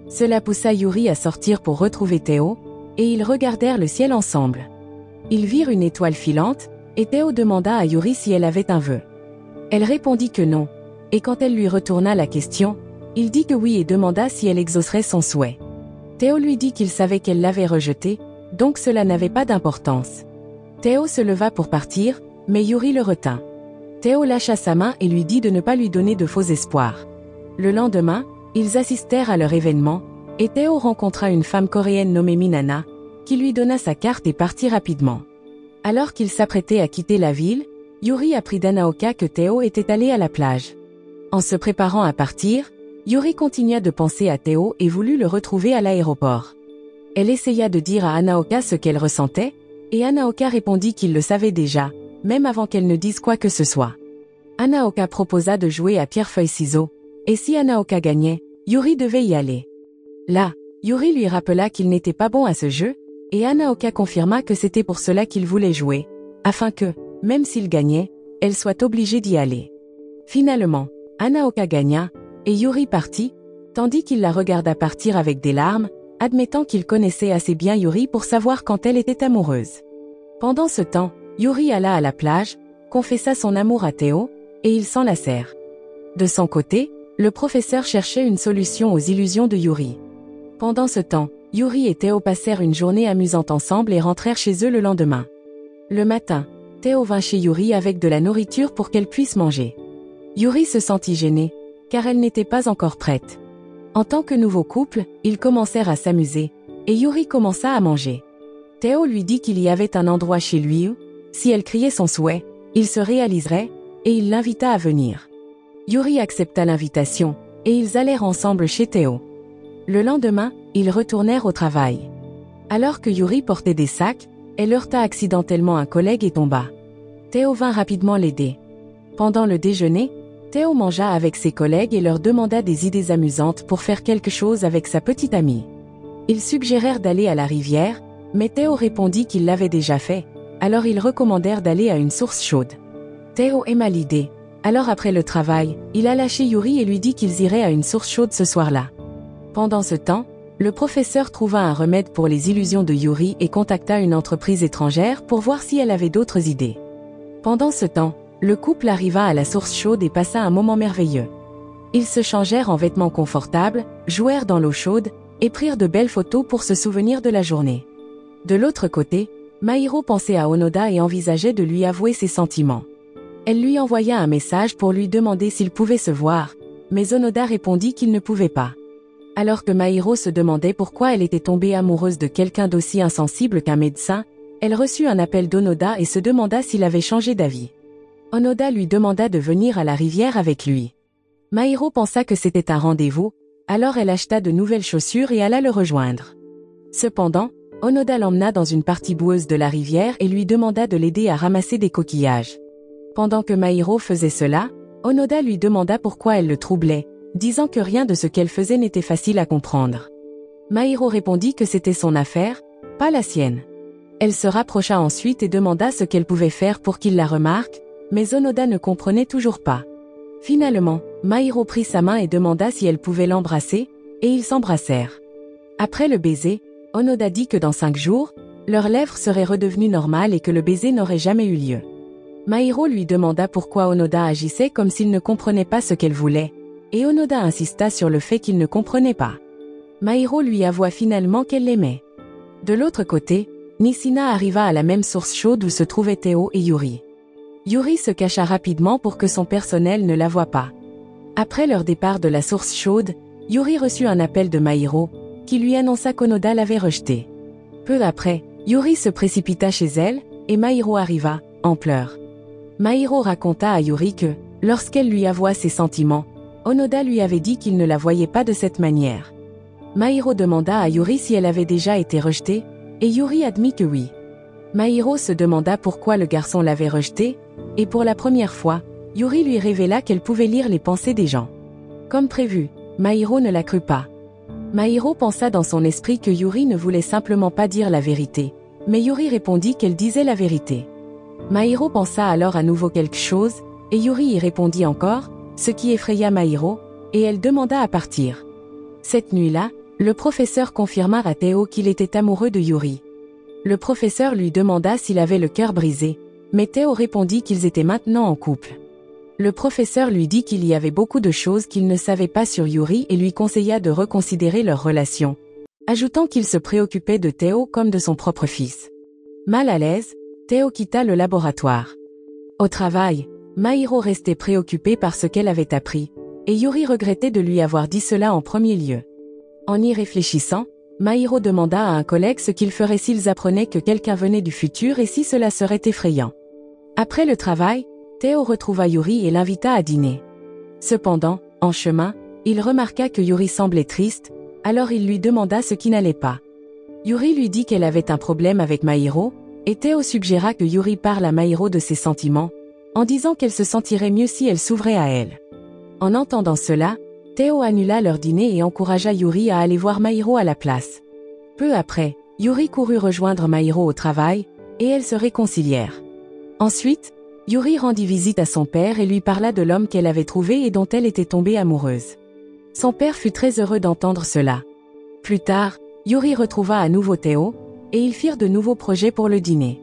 S1: Cela poussa Yuri à sortir pour retrouver Théo, et ils regardèrent le ciel ensemble. Ils virent une étoile filante, et Théo demanda à Yuri si elle avait un vœu. Elle répondit que non, et quand elle lui retourna la question, il dit que oui et demanda si elle exaucerait son souhait. Théo lui dit qu'il savait qu'elle l'avait rejeté, donc cela n'avait pas d'importance. Théo se leva pour partir, mais Yuri le retint. Théo lâcha sa main et lui dit de ne pas lui donner de faux espoirs. Le lendemain, ils assistèrent à leur événement, et Théo rencontra une femme coréenne nommée Minana, qui lui donna sa carte et partit rapidement. Alors qu'il s'apprêtait à quitter la ville, Yuri apprit d'Anaoka que Théo était allé à la plage. En se préparant à partir, Yuri continua de penser à Théo et voulut le retrouver à l'aéroport. Elle essaya de dire à Anaoka ce qu'elle ressentait, et Anaoka répondit qu'il le savait déjà, même avant qu'elle ne dise quoi que ce soit. Anaoka proposa de jouer à pierre-feuille-ciseaux, et si Anaoka gagnait, Yuri devait y aller. Là, Yuri lui rappela qu'il n'était pas bon à ce jeu, et Anaoka confirma que c'était pour cela qu'il voulait jouer, afin que, même s'il gagnait, elle soit obligée d'y aller. Finalement, Anaoka gagna, et Yuri partit, tandis qu'il la regarda partir avec des larmes, admettant qu'il connaissait assez bien Yuri pour savoir quand elle était amoureuse. Pendant ce temps, Yuri alla à la plage, confessa son amour à Théo, et ils s'enlacèrent. De son côté, le professeur cherchait une solution aux illusions de Yuri. Pendant ce temps, Yuri et Théo passèrent une journée amusante ensemble et rentrèrent chez eux le lendemain. Le matin, Théo vint chez Yuri avec de la nourriture pour qu'elle puisse manger. Yuri se sentit gênée, car elle n'était pas encore prête. En tant que nouveau couple, ils commencèrent à s'amuser, et Yuri commença à manger. Théo lui dit qu'il y avait un endroit chez lui où, si elle criait son souhait, il se réaliserait, et il l'invita à venir. Yuri accepta l'invitation, et ils allèrent ensemble chez Théo. Le lendemain, ils retournèrent au travail. Alors que Yuri portait des sacs, elle heurta accidentellement un collègue et tomba. Théo vint rapidement l'aider. Pendant le déjeuner, Théo mangea avec ses collègues et leur demanda des idées amusantes pour faire quelque chose avec sa petite amie. Ils suggérèrent d'aller à la rivière, mais Théo répondit qu'il l'avait déjà fait, alors ils recommandèrent d'aller à une source chaude. Théo aima l'idée, alors après le travail, il alla chez Yuri et lui dit qu'ils iraient à une source chaude ce soir-là. Pendant ce temps, le professeur trouva un remède pour les illusions de Yuri et contacta une entreprise étrangère pour voir si elle avait d'autres idées. Pendant ce temps, le couple arriva à la source chaude et passa un moment merveilleux. Ils se changèrent en vêtements confortables, jouèrent dans l'eau chaude, et prirent de belles photos pour se souvenir de la journée. De l'autre côté, Mahiro pensait à Onoda et envisageait de lui avouer ses sentiments. Elle lui envoya un message pour lui demander s'ils pouvaient se voir, mais Onoda répondit qu'il ne pouvait pas. Alors que Mahiro se demandait pourquoi elle était tombée amoureuse de quelqu'un d'aussi insensible qu'un médecin, elle reçut un appel d'Onoda et se demanda s'il avait changé d'avis. Onoda lui demanda de venir à la rivière avec lui. Mahiro pensa que c'était un rendez-vous, alors elle acheta de nouvelles chaussures et alla le rejoindre. Cependant, Onoda l'emmena dans une partie boueuse de la rivière et lui demanda de l'aider à ramasser des coquillages. Pendant que Mahiro faisait cela, Onoda lui demanda pourquoi elle le troublait, disant que rien de ce qu'elle faisait n'était facile à comprendre. Mahiro répondit que c'était son affaire, pas la sienne. Elle se rapprocha ensuite et demanda ce qu'elle pouvait faire pour qu'il la remarque, mais Onoda ne comprenait toujours pas. Finalement, Mahiro prit sa main et demanda si elle pouvait l'embrasser, et ils s'embrassèrent. Après le baiser, Onoda dit que dans 5 jours, leurs lèvres seraient redevenues normales et que le baiser n'aurait jamais eu lieu. Mahiro lui demanda pourquoi Onoda agissait comme s'il ne comprenait pas ce qu'elle voulait, et Onoda insista sur le fait qu'il ne comprenait pas. Mahiro lui avoua finalement qu'elle l'aimait. De l'autre côté, Nishina arriva à la même source chaude où se trouvaient Théo et Yuri. Yuri se cacha rapidement pour que son personnel ne la voie pas. Après leur départ de la source chaude, Yuri reçut un appel de Mahiro, qui lui annonça qu'Onoda l'avait rejeté. Peu après, Yuri se précipita chez elle, et Mahiro arriva, en pleurs. Mahiro raconta à Yuri que, lorsqu'elle lui avoua ses sentiments, Onoda lui avait dit qu'il ne la voyait pas de cette manière. Mahiro demanda à Yuri si elle avait déjà été rejetée, et Yuri admit que oui. Mahiro se demanda pourquoi le garçon l'avait rejetée, et pour la première fois, Yuri lui révéla qu'elle pouvait lire les pensées des gens. Comme prévu, Mahiro ne la crut pas. Mahiro pensa dans son esprit que Yuri ne voulait simplement pas dire la vérité, mais Yuri répondit qu'elle disait la vérité. Mahiro pensa alors à nouveau quelque chose, et Yuri y répondit encore, ce qui effraya Mahiro, et elle demanda à partir. Cette nuit-là, le professeur confirma à Théo qu'il était amoureux de Yuri. Le professeur lui demanda s'il avait le cœur brisé, mais Théo répondit qu'ils étaient maintenant en couple. Le professeur lui dit qu'il y avait beaucoup de choses qu'il ne savait pas sur Yuri et lui conseilla de reconsidérer leur relation, ajoutant qu'il se préoccupait de Théo comme de son propre fils. Mal à l'aise, Théo quitta le laboratoire. Au travail, Mahiro restait préoccupée par ce qu'elle avait appris, et Yuri regrettait de lui avoir dit cela en premier lieu. En y réfléchissant, Mahiro demanda à un collègue ce qu'ils feraient s'ils apprenaient que quelqu'un venait du futur et si cela serait effrayant. Après le travail, Théo retrouva Yuri et l'invita à dîner. Cependant, en chemin, il remarqua que Yuri semblait triste, alors il lui demanda ce qui n'allait pas. Yuri lui dit qu'elle avait un problème avec Mahiro, et Théo suggéra que Yuri parle à Mahiro de ses sentiments, en disant qu'elle se sentirait mieux si elle s'ouvrait à elle. En entendant cela, Théo annula leur dîner et encouragea Yuri à aller voir Mahiro à la place. Peu après, Yuri courut rejoindre Mahiro au travail, et elles se réconcilièrent. Ensuite, Yuri rendit visite à son père et lui parla de l'homme qu'elle avait trouvé et dont elle était tombée amoureuse. Son père fut très heureux d'entendre cela. Plus tard, Yuri retrouva à nouveau Théo, et ils firent de nouveaux projets pour le dîner.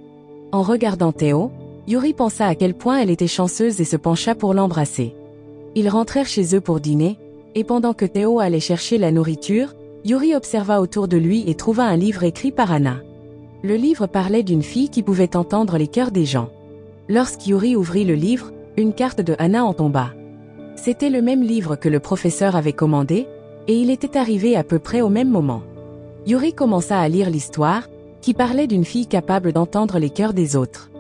S1: En regardant Théo, Yuri pensa à quel point elle était chanceuse et se pencha pour l'embrasser. Ils rentrèrent chez eux pour dîner, et pendant que Théo allait chercher la nourriture, Yuri observa autour de lui et trouva un livre écrit par Anna. Le livre parlait d'une fille qui pouvait entendre les cœurs des gens. Lorsqu'Yuri ouvrit le livre, une carte de Anna en tomba. C'était le même livre que le professeur avait commandé, et il était arrivé à peu près au même moment. Yuri commença à lire l'histoire, qui parlait d'une fille capable d'entendre les cœurs des autres.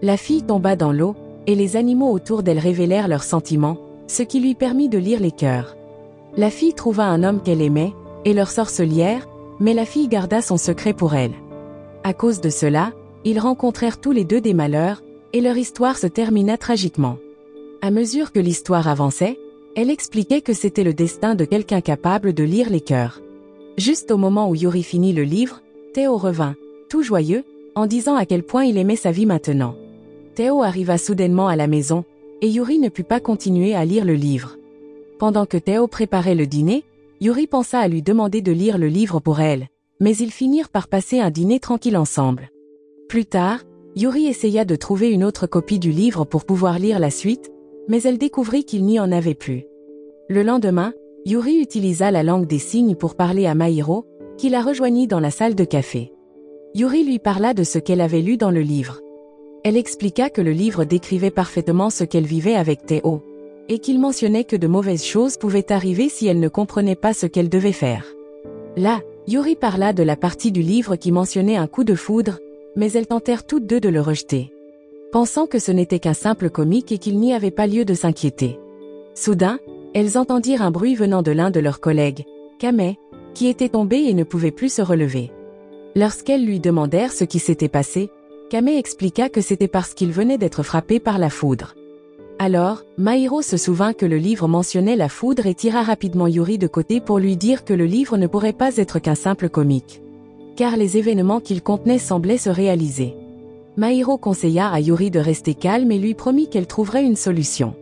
S1: La fille tomba dans l'eau, et les animaux autour d'elle révélèrent leurs sentiments, ce qui lui permit de lire les cœurs. La fille trouva un homme qu'elle aimait, et leur sort se lièrent, mais la fille garda son secret pour elle. À cause de cela, ils rencontrèrent tous les deux des malheurs, et leur histoire se termina tragiquement. À mesure que l'histoire avançait, elle expliquait que c'était le destin de quelqu'un capable de lire les cœurs. Juste au moment où Yuri finit le livre, Théo revint, tout joyeux, en disant à quel point il aimait sa vie maintenant. Théo arriva soudainement à la maison, et Yuri ne put pas continuer à lire le livre. Pendant que Théo préparait le dîner, Yuri pensa à lui demander de lire le livre pour elle, mais ils finirent par passer un dîner tranquille ensemble. Plus tard, Yuri essaya de trouver une autre copie du livre pour pouvoir lire la suite, mais elle découvrit qu'il n'y en avait plus. Le lendemain, Yuri utilisa la langue des signes pour parler à Mahiro, qui la rejoignit dans la salle de café. Yuri lui parla de ce qu'elle avait lu dans le livre. Elle expliqua que le livre décrivait parfaitement ce qu'elle vivait avec Théo, et qu'il mentionnait que de mauvaises choses pouvaient arriver si elle ne comprenait pas ce qu'elle devait faire. Là, Yuri parla de la partie du livre qui mentionnait un coup de foudre, mais elles tentèrent toutes deux de le rejeter, pensant que ce n'était qu'un simple comique et qu'il n'y avait pas lieu de s'inquiéter. Soudain, elles entendirent un bruit venant de l'un de leurs collègues, Kame, qui était tombé et ne pouvait plus se relever. Lorsqu'elles lui demandèrent ce qui s'était passé, Kame expliqua que c'était parce qu'il venait d'être frappé par la foudre. Alors, Mahiro se souvint que le livre mentionnait la foudre et tira rapidement Yuri de côté pour lui dire que le livre ne pourrait pas être qu'un simple comique, car les événements qu'il contenait semblaient se réaliser. Mahiro conseilla à Yuri de rester calme et lui promit qu'elle trouverait une solution.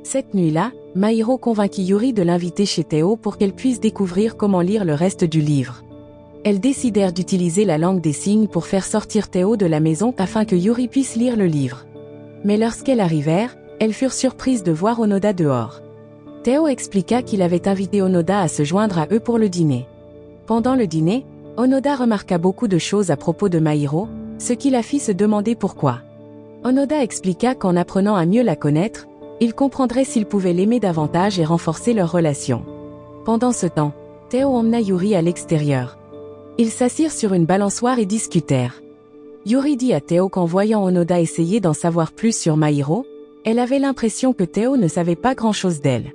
S1: Cette nuit-là, Mahiro convainquit Yuri de l'inviter chez Théo pour qu'elle puisse découvrir comment lire le reste du livre. Elles décidèrent d'utiliser la langue des signes pour faire sortir Théo de la maison afin que Yuri puisse lire le livre. Mais lorsqu'elles arrivèrent, elles furent surprises de voir Onoda dehors. Théo expliqua qu'il avait invité Onoda à se joindre à eux pour le dîner. Pendant le dîner, Onoda remarqua beaucoup de choses à propos de Mahiro, ce qui la fit se demander pourquoi. Onoda expliqua qu'en apprenant à mieux la connaître, il comprendrait s'il pouvait l'aimer davantage et renforcer leur relation. Pendant ce temps, Théo emmena Yuri à l'extérieur. Ils s'assirent sur une balançoire et discutèrent. Yuri dit à Théo qu'en voyant Onoda essayer d'en savoir plus sur Mahiro, elle avait l'impression que Théo ne savait pas grand-chose d'elle.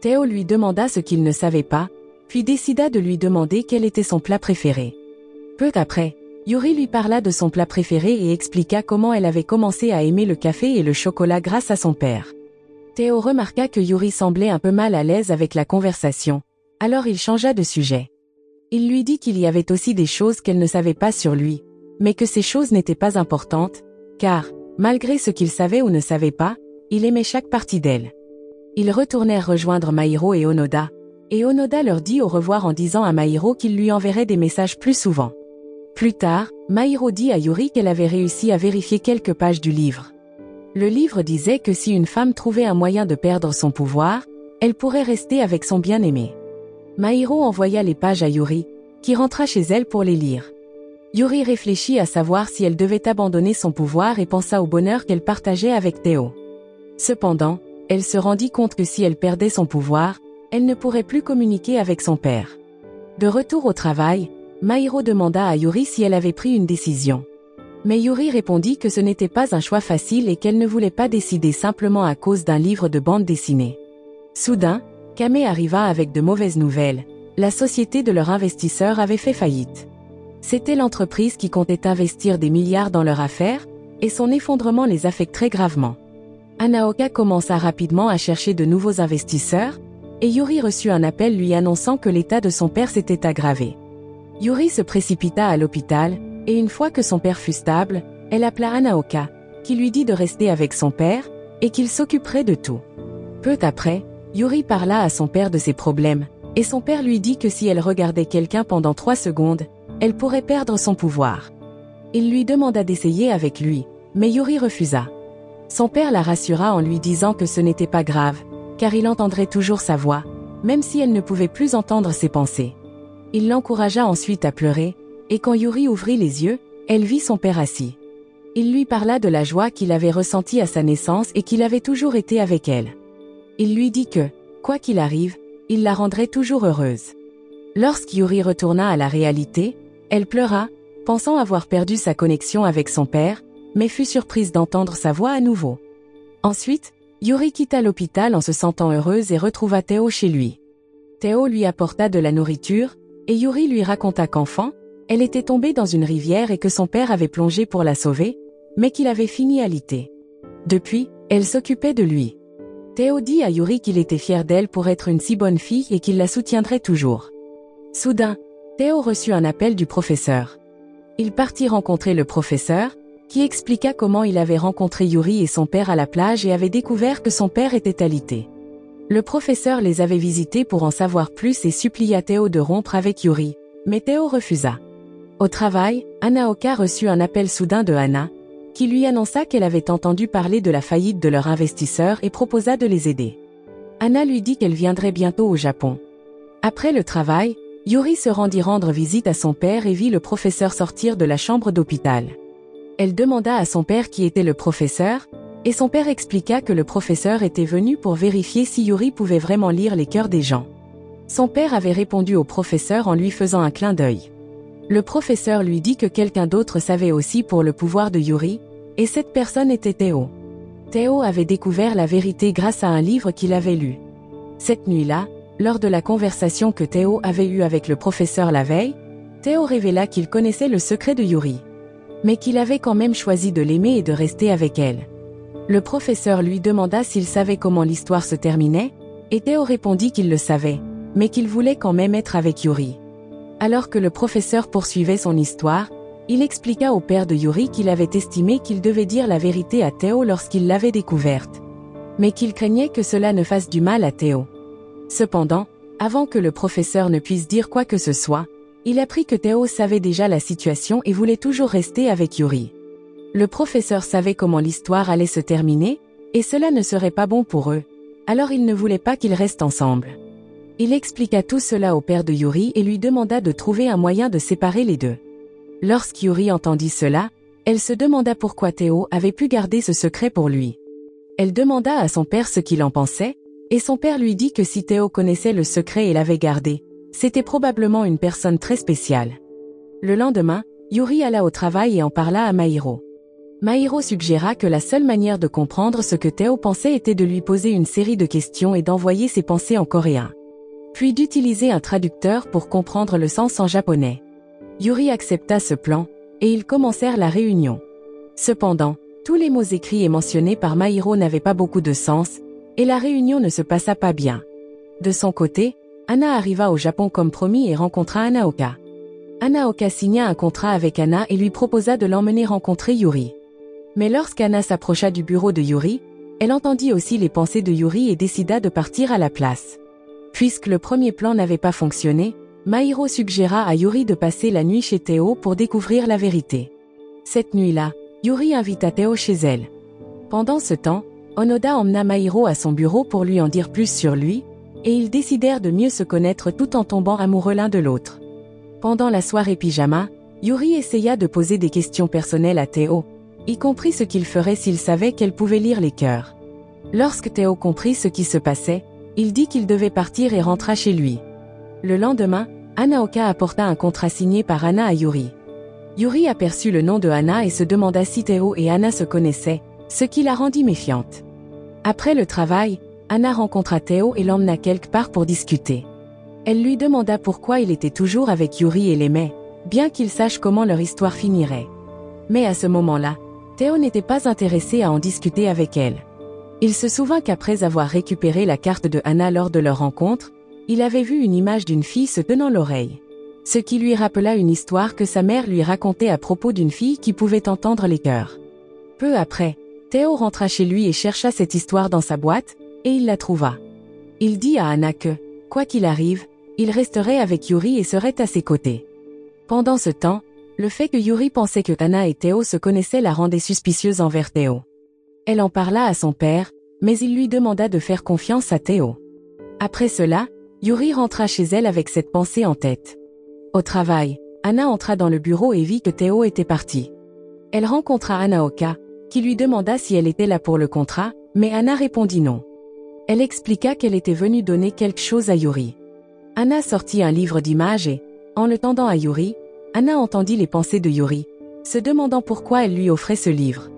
S1: Théo lui demanda ce qu'il ne savait pas, puis décida de lui demander quel était son plat préféré. Peu après, Yuri lui parla de son plat préféré et expliqua comment elle avait commencé à aimer le café et le chocolat grâce à son père. Théo remarqua que Yuri semblait un peu mal à l'aise avec la conversation, alors il changea de sujet. Il lui dit qu'il y avait aussi des choses qu'elle ne savait pas sur lui, mais que ces choses n'étaient pas importantes, car, malgré ce qu'il savait ou ne savait pas, il aimait chaque partie d'elle. Ils retournèrent rejoindre Mahiro et Onoda leur dit au revoir en disant à Mahiro qu'il lui enverrait des messages plus souvent. Plus tard, Mahiro dit à Yuri qu'elle avait réussi à vérifier quelques pages du livre. Le livre disait que si une femme trouvait un moyen de perdre son pouvoir, elle pourrait rester avec son bien-aimé. Mahiro envoya les pages à Yuri, qui rentra chez elle pour les lire. Yuri réfléchit à savoir si elle devait abandonner son pouvoir et pensa au bonheur qu'elle partageait avec Théo. Cependant, elle se rendit compte que si elle perdait son pouvoir, elle ne pourrait plus communiquer avec son père. De retour au travail, Mahiro demanda à Yuri si elle avait pris une décision. Mais Yuri répondit que ce n'était pas un choix facile et qu'elle ne voulait pas décider simplement à cause d'un livre de bande dessinée. Soudain, Kame arriva avec de mauvaises nouvelles. La société de leur investisseur avait fait faillite. C'était l'entreprise qui comptait investir des milliards dans leur affaire, et son effondrement les affecterait gravement. Hanaoka commença rapidement à chercher de nouveaux investisseurs, et Yuri reçut un appel lui annonçant que l'état de son père s'était aggravé. Yuri se précipita à l'hôpital, et une fois que son père fut stable, elle appela Hanaoka, qui lui dit de rester avec son père, et qu'il s'occuperait de tout. Peu après, Yuri parla à son père de ses problèmes, et son père lui dit que si elle regardait quelqu'un pendant 3 secondes, elle pourrait perdre son pouvoir. Il lui demanda d'essayer avec lui, mais Yuri refusa. Son père la rassura en lui disant que ce n'était pas grave, car il entendrait toujours sa voix, même si elle ne pouvait plus entendre ses pensées. Il l'encouragea ensuite à pleurer, et quand Yuri ouvrit les yeux, elle vit son père assis. Il lui parla de la joie qu'il avait ressentie à sa naissance et qu'il avait toujours été avec elle. Il lui dit que, quoi qu'il arrive, il la rendrait toujours heureuse. Lorsqu'Yuri retourna à la réalité, elle pleura, pensant avoir perdu sa connexion avec son père, mais fut surprise d'entendre sa voix à nouveau. Ensuite, Yuri quitta l'hôpital en se sentant heureuse et retrouva Théo chez lui. Théo lui apporta de la nourriture, et Yuri lui raconta qu'enfant, elle était tombée dans une rivière et que son père avait plongé pour la sauver, mais qu'il avait fini alité. Depuis, elle s'occupait de lui. Théo dit à Yuri qu'il était fier d'elle pour être une si bonne fille et qu'il la soutiendrait toujours. Soudain, Théo reçut un appel du professeur. Il partit rencontrer le professeur, qui expliqua comment il avait rencontré Yuri et son père à la plage et avait découvert que son père était alité. Le professeur les avait visités pour en savoir plus et supplia Théo de rompre avec Yuri, mais Théo refusa. Au travail, Hanaoka reçut un appel soudain de Hana, qui lui annonça qu'elle avait entendu parler de la faillite de leur investisseur et proposa de les aider. Hana lui dit qu'elle viendrait bientôt au Japon. Après le travail, Yuri se rendit rendre visite à son père et vit le professeur sortir de la chambre d'hôpital. Elle demanda à son père qui était le professeur, et son père expliqua que le professeur était venu pour vérifier si Yuri pouvait vraiment lire les cœurs des gens. Son père avait répondu au professeur en lui faisant un clin d'œil. Le professeur lui dit que quelqu'un d'autre savait aussi pour le pouvoir de Yuri, et cette personne était Théo. Théo avait découvert la vérité grâce à un livre qu'il avait lu. Cette nuit-là, lors de la conversation que Théo avait eue avec le professeur la veille, Théo révéla qu'il connaissait le secret de Yuri, mais qu'il avait quand même choisi de l'aimer et de rester avec elle. Le professeur lui demanda s'il savait comment l'histoire se terminait, et Théo répondit qu'il le savait, mais qu'il voulait quand même être avec Yuri. Alors que le professeur poursuivait son histoire, il expliqua au père de Yuri qu'il avait estimé qu'il devait dire la vérité à Théo lorsqu'il l'avait découverte, mais qu'il craignait que cela ne fasse du mal à Théo. Cependant, avant que le professeur ne puisse dire quoi que ce soit, il apprit que Théo savait déjà la situation et voulait toujours rester avec Yuri. Le professeur savait comment l'histoire allait se terminer, et cela ne serait pas bon pour eux, alors il ne voulait pas qu'ils restent ensemble. Il expliqua tout cela au père de Yuri et lui demanda de trouver un moyen de séparer les deux. Lorsqu'Yuri entendit cela, elle se demanda pourquoi Théo avait pu garder ce secret pour lui. Elle demanda à son père ce qu'il en pensait, et son père lui dit que si Théo connaissait le secret et l'avait gardé, c'était probablement une personne très spéciale. Le lendemain, Yuri alla au travail et en parla à Mahiro. Mahiro suggéra que la seule manière de comprendre ce que Théo pensait était de lui poser une série de questions et d'envoyer ses pensées en coréen, puis d'utiliser un traducteur pour comprendre le sens en japonais. Yuri accepta ce plan, et ils commencèrent la réunion. Cependant, tous les mots écrits et mentionnés par Mahiro n'avaient pas beaucoup de sens, et la réunion ne se passa pas bien. De son côté, Hana arriva au Japon comme promis et rencontra Hanaoka. Hanaoka signa un contrat avec Hana et lui proposa de l'emmener rencontrer Yuri. Mais lorsqu'Hana s'approcha du bureau de Yuri, elle entendit aussi les pensées de Yuri et décida de partir à la place. Puisque le premier plan n'avait pas fonctionné, Mahiro suggéra à Yuri de passer la nuit chez Théo pour découvrir la vérité. Cette nuit-là, Yuri invita Théo chez elle. Pendant ce temps, Onoda emmena Mahiro à son bureau pour lui en dire plus sur lui, et ils décidèrent de mieux se connaître tout en tombant amoureux l'un de l'autre. Pendant la soirée pyjama, Yuri essaya de poser des questions personnelles à Théo, y compris ce qu'il ferait s'il savait qu'elle pouvait lire les cœurs. Lorsque Théo comprit ce qui se passait, il dit qu'il devait partir et rentra chez lui. Le lendemain, Hanaoka apporta un contrat signé par Hana à Yuri. Yuri aperçut le nom de Hana et se demanda si Théo et Hana se connaissaient, ce qui la rendit méfiante. Après le travail, Hana rencontra Théo et l'emmena quelque part pour discuter. Elle lui demanda pourquoi il était toujours avec Yuri et l'aimait, bien qu'il sache comment leur histoire finirait. Mais à ce moment-là, Théo n'était pas intéressé à en discuter avec elle. Il se souvint qu'après avoir récupéré la carte de Hana lors de leur rencontre, il avait vu une image d'une fille se tenant l'oreille. Ce qui lui rappela une histoire que sa mère lui racontait à propos d'une fille qui pouvait entendre les cœurs. Peu après, Théo rentra chez lui et chercha cette histoire dans sa boîte, et il la trouva. Il dit à Hana que, quoi qu'il arrive, il resterait avec Yuri et serait à ses côtés. Pendant ce temps, le fait que Yuri pensait que Hana et Théo se connaissaient la rendait suspicieuse envers Théo. Elle en parla à son père, mais il lui demanda de faire confiance à Théo. Après cela, Yuri rentra chez elle avec cette pensée en tête. Au travail, Hana entra dans le bureau et vit que Théo était parti. Elle rencontra Hanaoka, qui lui demanda si elle était là pour le contrat, mais Hana répondit non. Elle expliqua qu'elle était venue donner quelque chose à Yuri. Hana sortit un livre d'images et, en le tendant à Yuri, Hana entendit les pensées de Yuri, se demandant pourquoi elle lui offrait ce livre.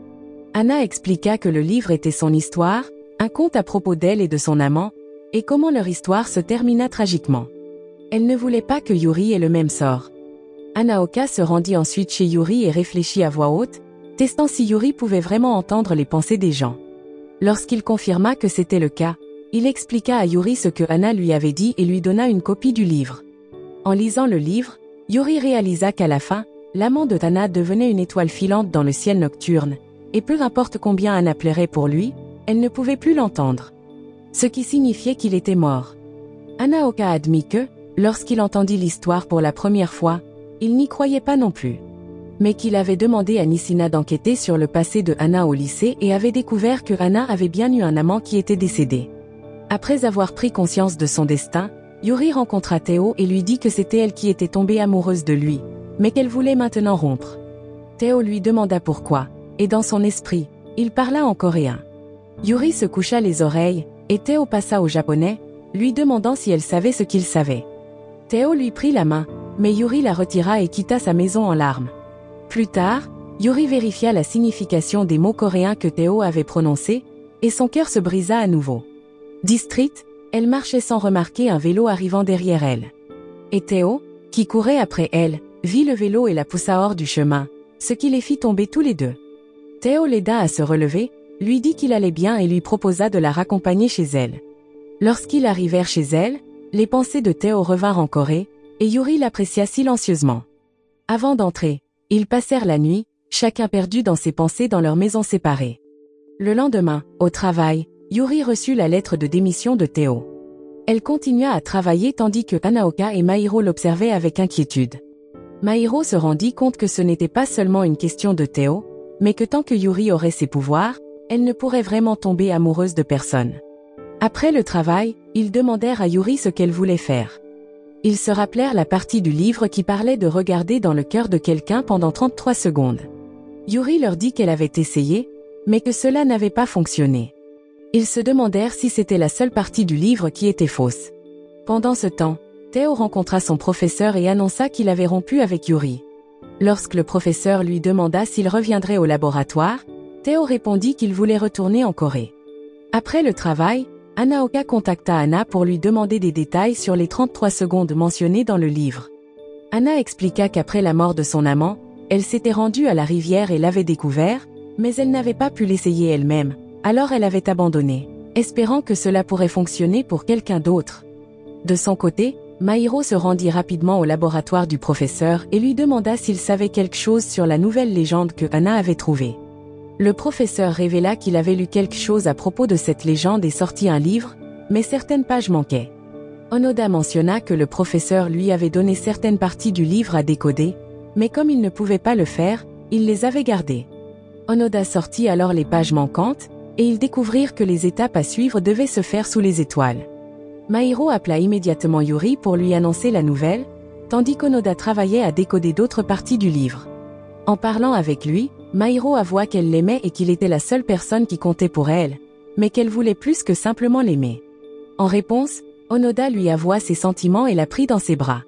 S1: Hana expliqua que le livre était son histoire, un conte à propos d'elle et de son amant, et comment leur histoire se termina tragiquement. Elle ne voulait pas que Yuri ait le même sort. Hanaoka se rendit ensuite chez Yuri et réfléchit à voix haute, testant si Yuri pouvait vraiment entendre les pensées des gens. Lorsqu'il confirma que c'était le cas, il expliqua à Yuri ce que Hana lui avait dit et lui donna une copie du livre. En lisant le livre, Yuri réalisa qu'à la fin, l'amant de Hana devenait une étoile filante dans le ciel nocturne, et peu importe combien Hana plairait pour lui, elle ne pouvait plus l'entendre. Ce qui signifiait qu'il était mort. Hanaoka admit que, lorsqu'il entendit l'histoire pour la première fois, il n'y croyait pas non plus. Mais qu'il avait demandé à Nisina d'enquêter sur le passé de Hana au lycée et avait découvert que Hana avait bien eu un amant qui était décédé. Après avoir pris conscience de son destin, Yuri rencontra Théo et lui dit que c'était elle qui était tombée amoureuse de lui, mais qu'elle voulait maintenant rompre. Théo lui demanda pourquoi, et dans son esprit, il parla en coréen. Yuri se coucha les oreilles, et Théo passa au japonais, lui demandant si elle savait ce qu'il savait. Théo lui prit la main, mais Yuri la retira et quitta sa maison en larmes. Plus tard, Yuri vérifia la signification des mots coréens que Théo avait prononcés, et son cœur se brisa à nouveau. Distraite, elle marchait sans remarquer un vélo arrivant derrière elle. Et Théo, qui courait après elle, vit le vélo et la poussa hors du chemin, ce qui les fit tomber tous les deux. Théo l'aida à se relever, lui dit qu'il allait bien et lui proposa de la raccompagner chez elle. Lorsqu'ils arrivèrent chez elle, les pensées de Théo revinrent en Corée, et Yuri l'apprécia silencieusement. Avant d'entrer, ils passèrent la nuit, chacun perdu dans ses pensées dans leur maison séparée. Le lendemain, au travail, Yuri reçut la lettre de démission de Théo. Elle continua à travailler tandis que Hanaoka et Mahiro l'observaient avec inquiétude. Mahiro se rendit compte que ce n'était pas seulement une question de Théo, mais que tant que Yuri aurait ses pouvoirs, elle ne pourrait vraiment tomber amoureuse de personne. Après le travail, ils demandèrent à Yuri ce qu'elle voulait faire. Ils se rappelèrent la partie du livre qui parlait de regarder dans le cœur de quelqu'un pendant 33 secondes. Yuri leur dit qu'elle avait essayé, mais que cela n'avait pas fonctionné. Ils se demandèrent si c'était la seule partie du livre qui était fausse. Pendant ce temps, Théo rencontra son professeur et annonça qu'il avait rompu avec Yuri. Lorsque le professeur lui demanda s'il reviendrait au laboratoire, Théo répondit qu'il voulait retourner en Corée. Après le travail, Hanaoka contacta Hana pour lui demander des détails sur les 33 secondes mentionnées dans le livre. Hana expliqua qu'après la mort de son amant, elle s'était rendue à la rivière et l'avait découvert, mais elle n'avait pas pu l'essayer elle-même, alors elle avait abandonné, espérant que cela pourrait fonctionner pour quelqu'un d'autre. De son côté, Mahiro se rendit rapidement au laboratoire du professeur et lui demanda s'il savait quelque chose sur la nouvelle légende que Hana avait trouvée. Le professeur révéla qu'il avait lu quelque chose à propos de cette légende et sortit un livre, mais certaines pages manquaient. Onoda mentionna que le professeur lui avait donné certaines parties du livre à décoder, mais comme il ne pouvait pas le faire, il les avait gardées. Onoda sortit alors les pages manquantes, et ils découvrirent que les étapes à suivre devaient se faire sous les étoiles. Mahiro appela immédiatement Yuri pour lui annoncer la nouvelle, tandis qu'Onoda travaillait à décoder d'autres parties du livre. En parlant avec lui, Mahiro avoua qu'elle l'aimait et qu'il était la seule personne qui comptait pour elle, mais qu'elle voulait plus que simplement l'aimer. En réponse, Onoda lui avoua ses sentiments et la prit dans ses bras.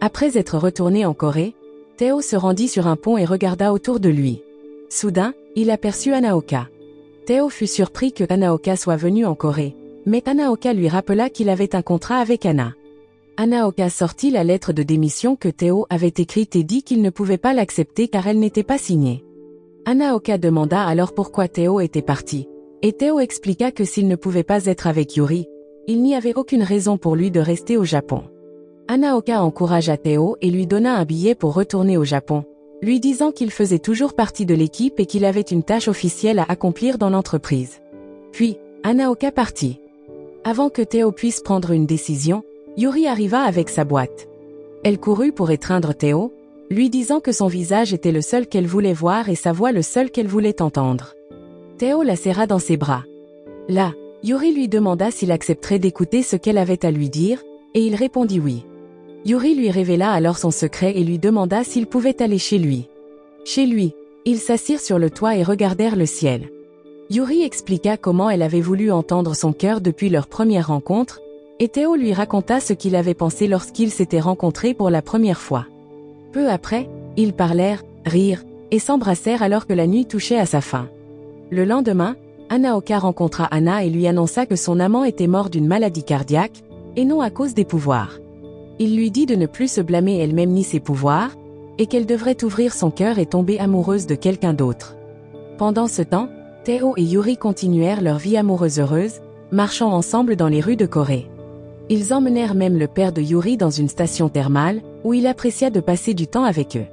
S1: Après être retourné en Corée, Théo se rendit sur un pont et regarda autour de lui. Soudain, il aperçut Hanaoka. Théo fut surpris que Hanaoka soit venu en Corée, mais Hanaoka lui rappela qu'il avait un contrat avec Hana. Hanaoka sortit la lettre de démission que Théo avait écrite et dit qu'il ne pouvait pas l'accepter car elle n'était pas signée. Hanaoka demanda alors pourquoi Théo était parti, et Théo expliqua que s'il ne pouvait pas être avec Yuri, il n'y avait aucune raison pour lui de rester au Japon. Hanaoka encouragea Théo et lui donna un billet pour retourner au Japon, lui disant qu'il faisait toujours partie de l'équipe et qu'il avait une tâche officielle à accomplir dans l'entreprise. Puis, Hanaoka partit. Avant que Théo puisse prendre une décision, Yuri arriva avec sa boîte. Elle courut pour étreindre Théo, lui disant que son visage était le seul qu'elle voulait voir et sa voix le seul qu'elle voulait entendre. Théo la serra dans ses bras. Là, Yuri lui demanda s'il accepterait d'écouter ce qu'elle avait à lui dire, et il répondit oui. Yuri lui révéla alors son secret et lui demanda s'il pouvait aller chez lui. Chez lui, ils s'assirent sur le toit et regardèrent le ciel. Yuri expliqua comment elle avait voulu entendre son cœur depuis leur première rencontre, et Théo lui raconta ce qu'il avait pensé lorsqu'ils s'étaient rencontrés pour la première fois. Peu après, ils parlèrent, rirent, et s'embrassèrent alors que la nuit touchait à sa fin. Le lendemain, Hanaoka rencontra Hana et lui annonça que son amant était mort d'une maladie cardiaque, et non à cause des pouvoirs. Il lui dit de ne plus se blâmer elle-même ni ses pouvoirs, et qu'elle devrait ouvrir son cœur et tomber amoureuse de quelqu'un d'autre. Pendant ce temps, Théo et Yuri continuèrent leur vie amoureuse heureuse, marchant ensemble dans les rues de Corée. Ils emmenèrent même le père de Yuri dans une station thermale, où il apprécia de passer du temps avec eux.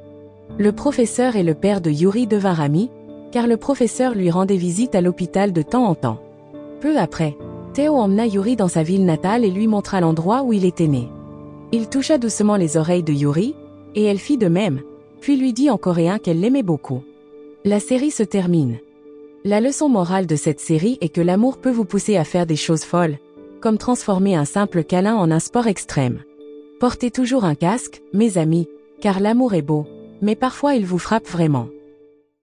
S1: Le professeur et le père de Yuri devinrent amis, car le professeur lui rendait visite à l'hôpital de temps en temps. Peu après, Théo emmena Yuri dans sa ville natale et lui montra l'endroit où il était né. Il toucha doucement les oreilles de Yuri, et elle fit de même, puis lui dit en coréen qu'elle l'aimait beaucoup. La série se termine. La leçon morale de cette série est que l'amour peut vous pousser à faire des choses folles, comme transformer un simple câlin en un sport extrême. Portez toujours un casque, mes amis, car l'amour est beau, mais parfois il vous frappe vraiment.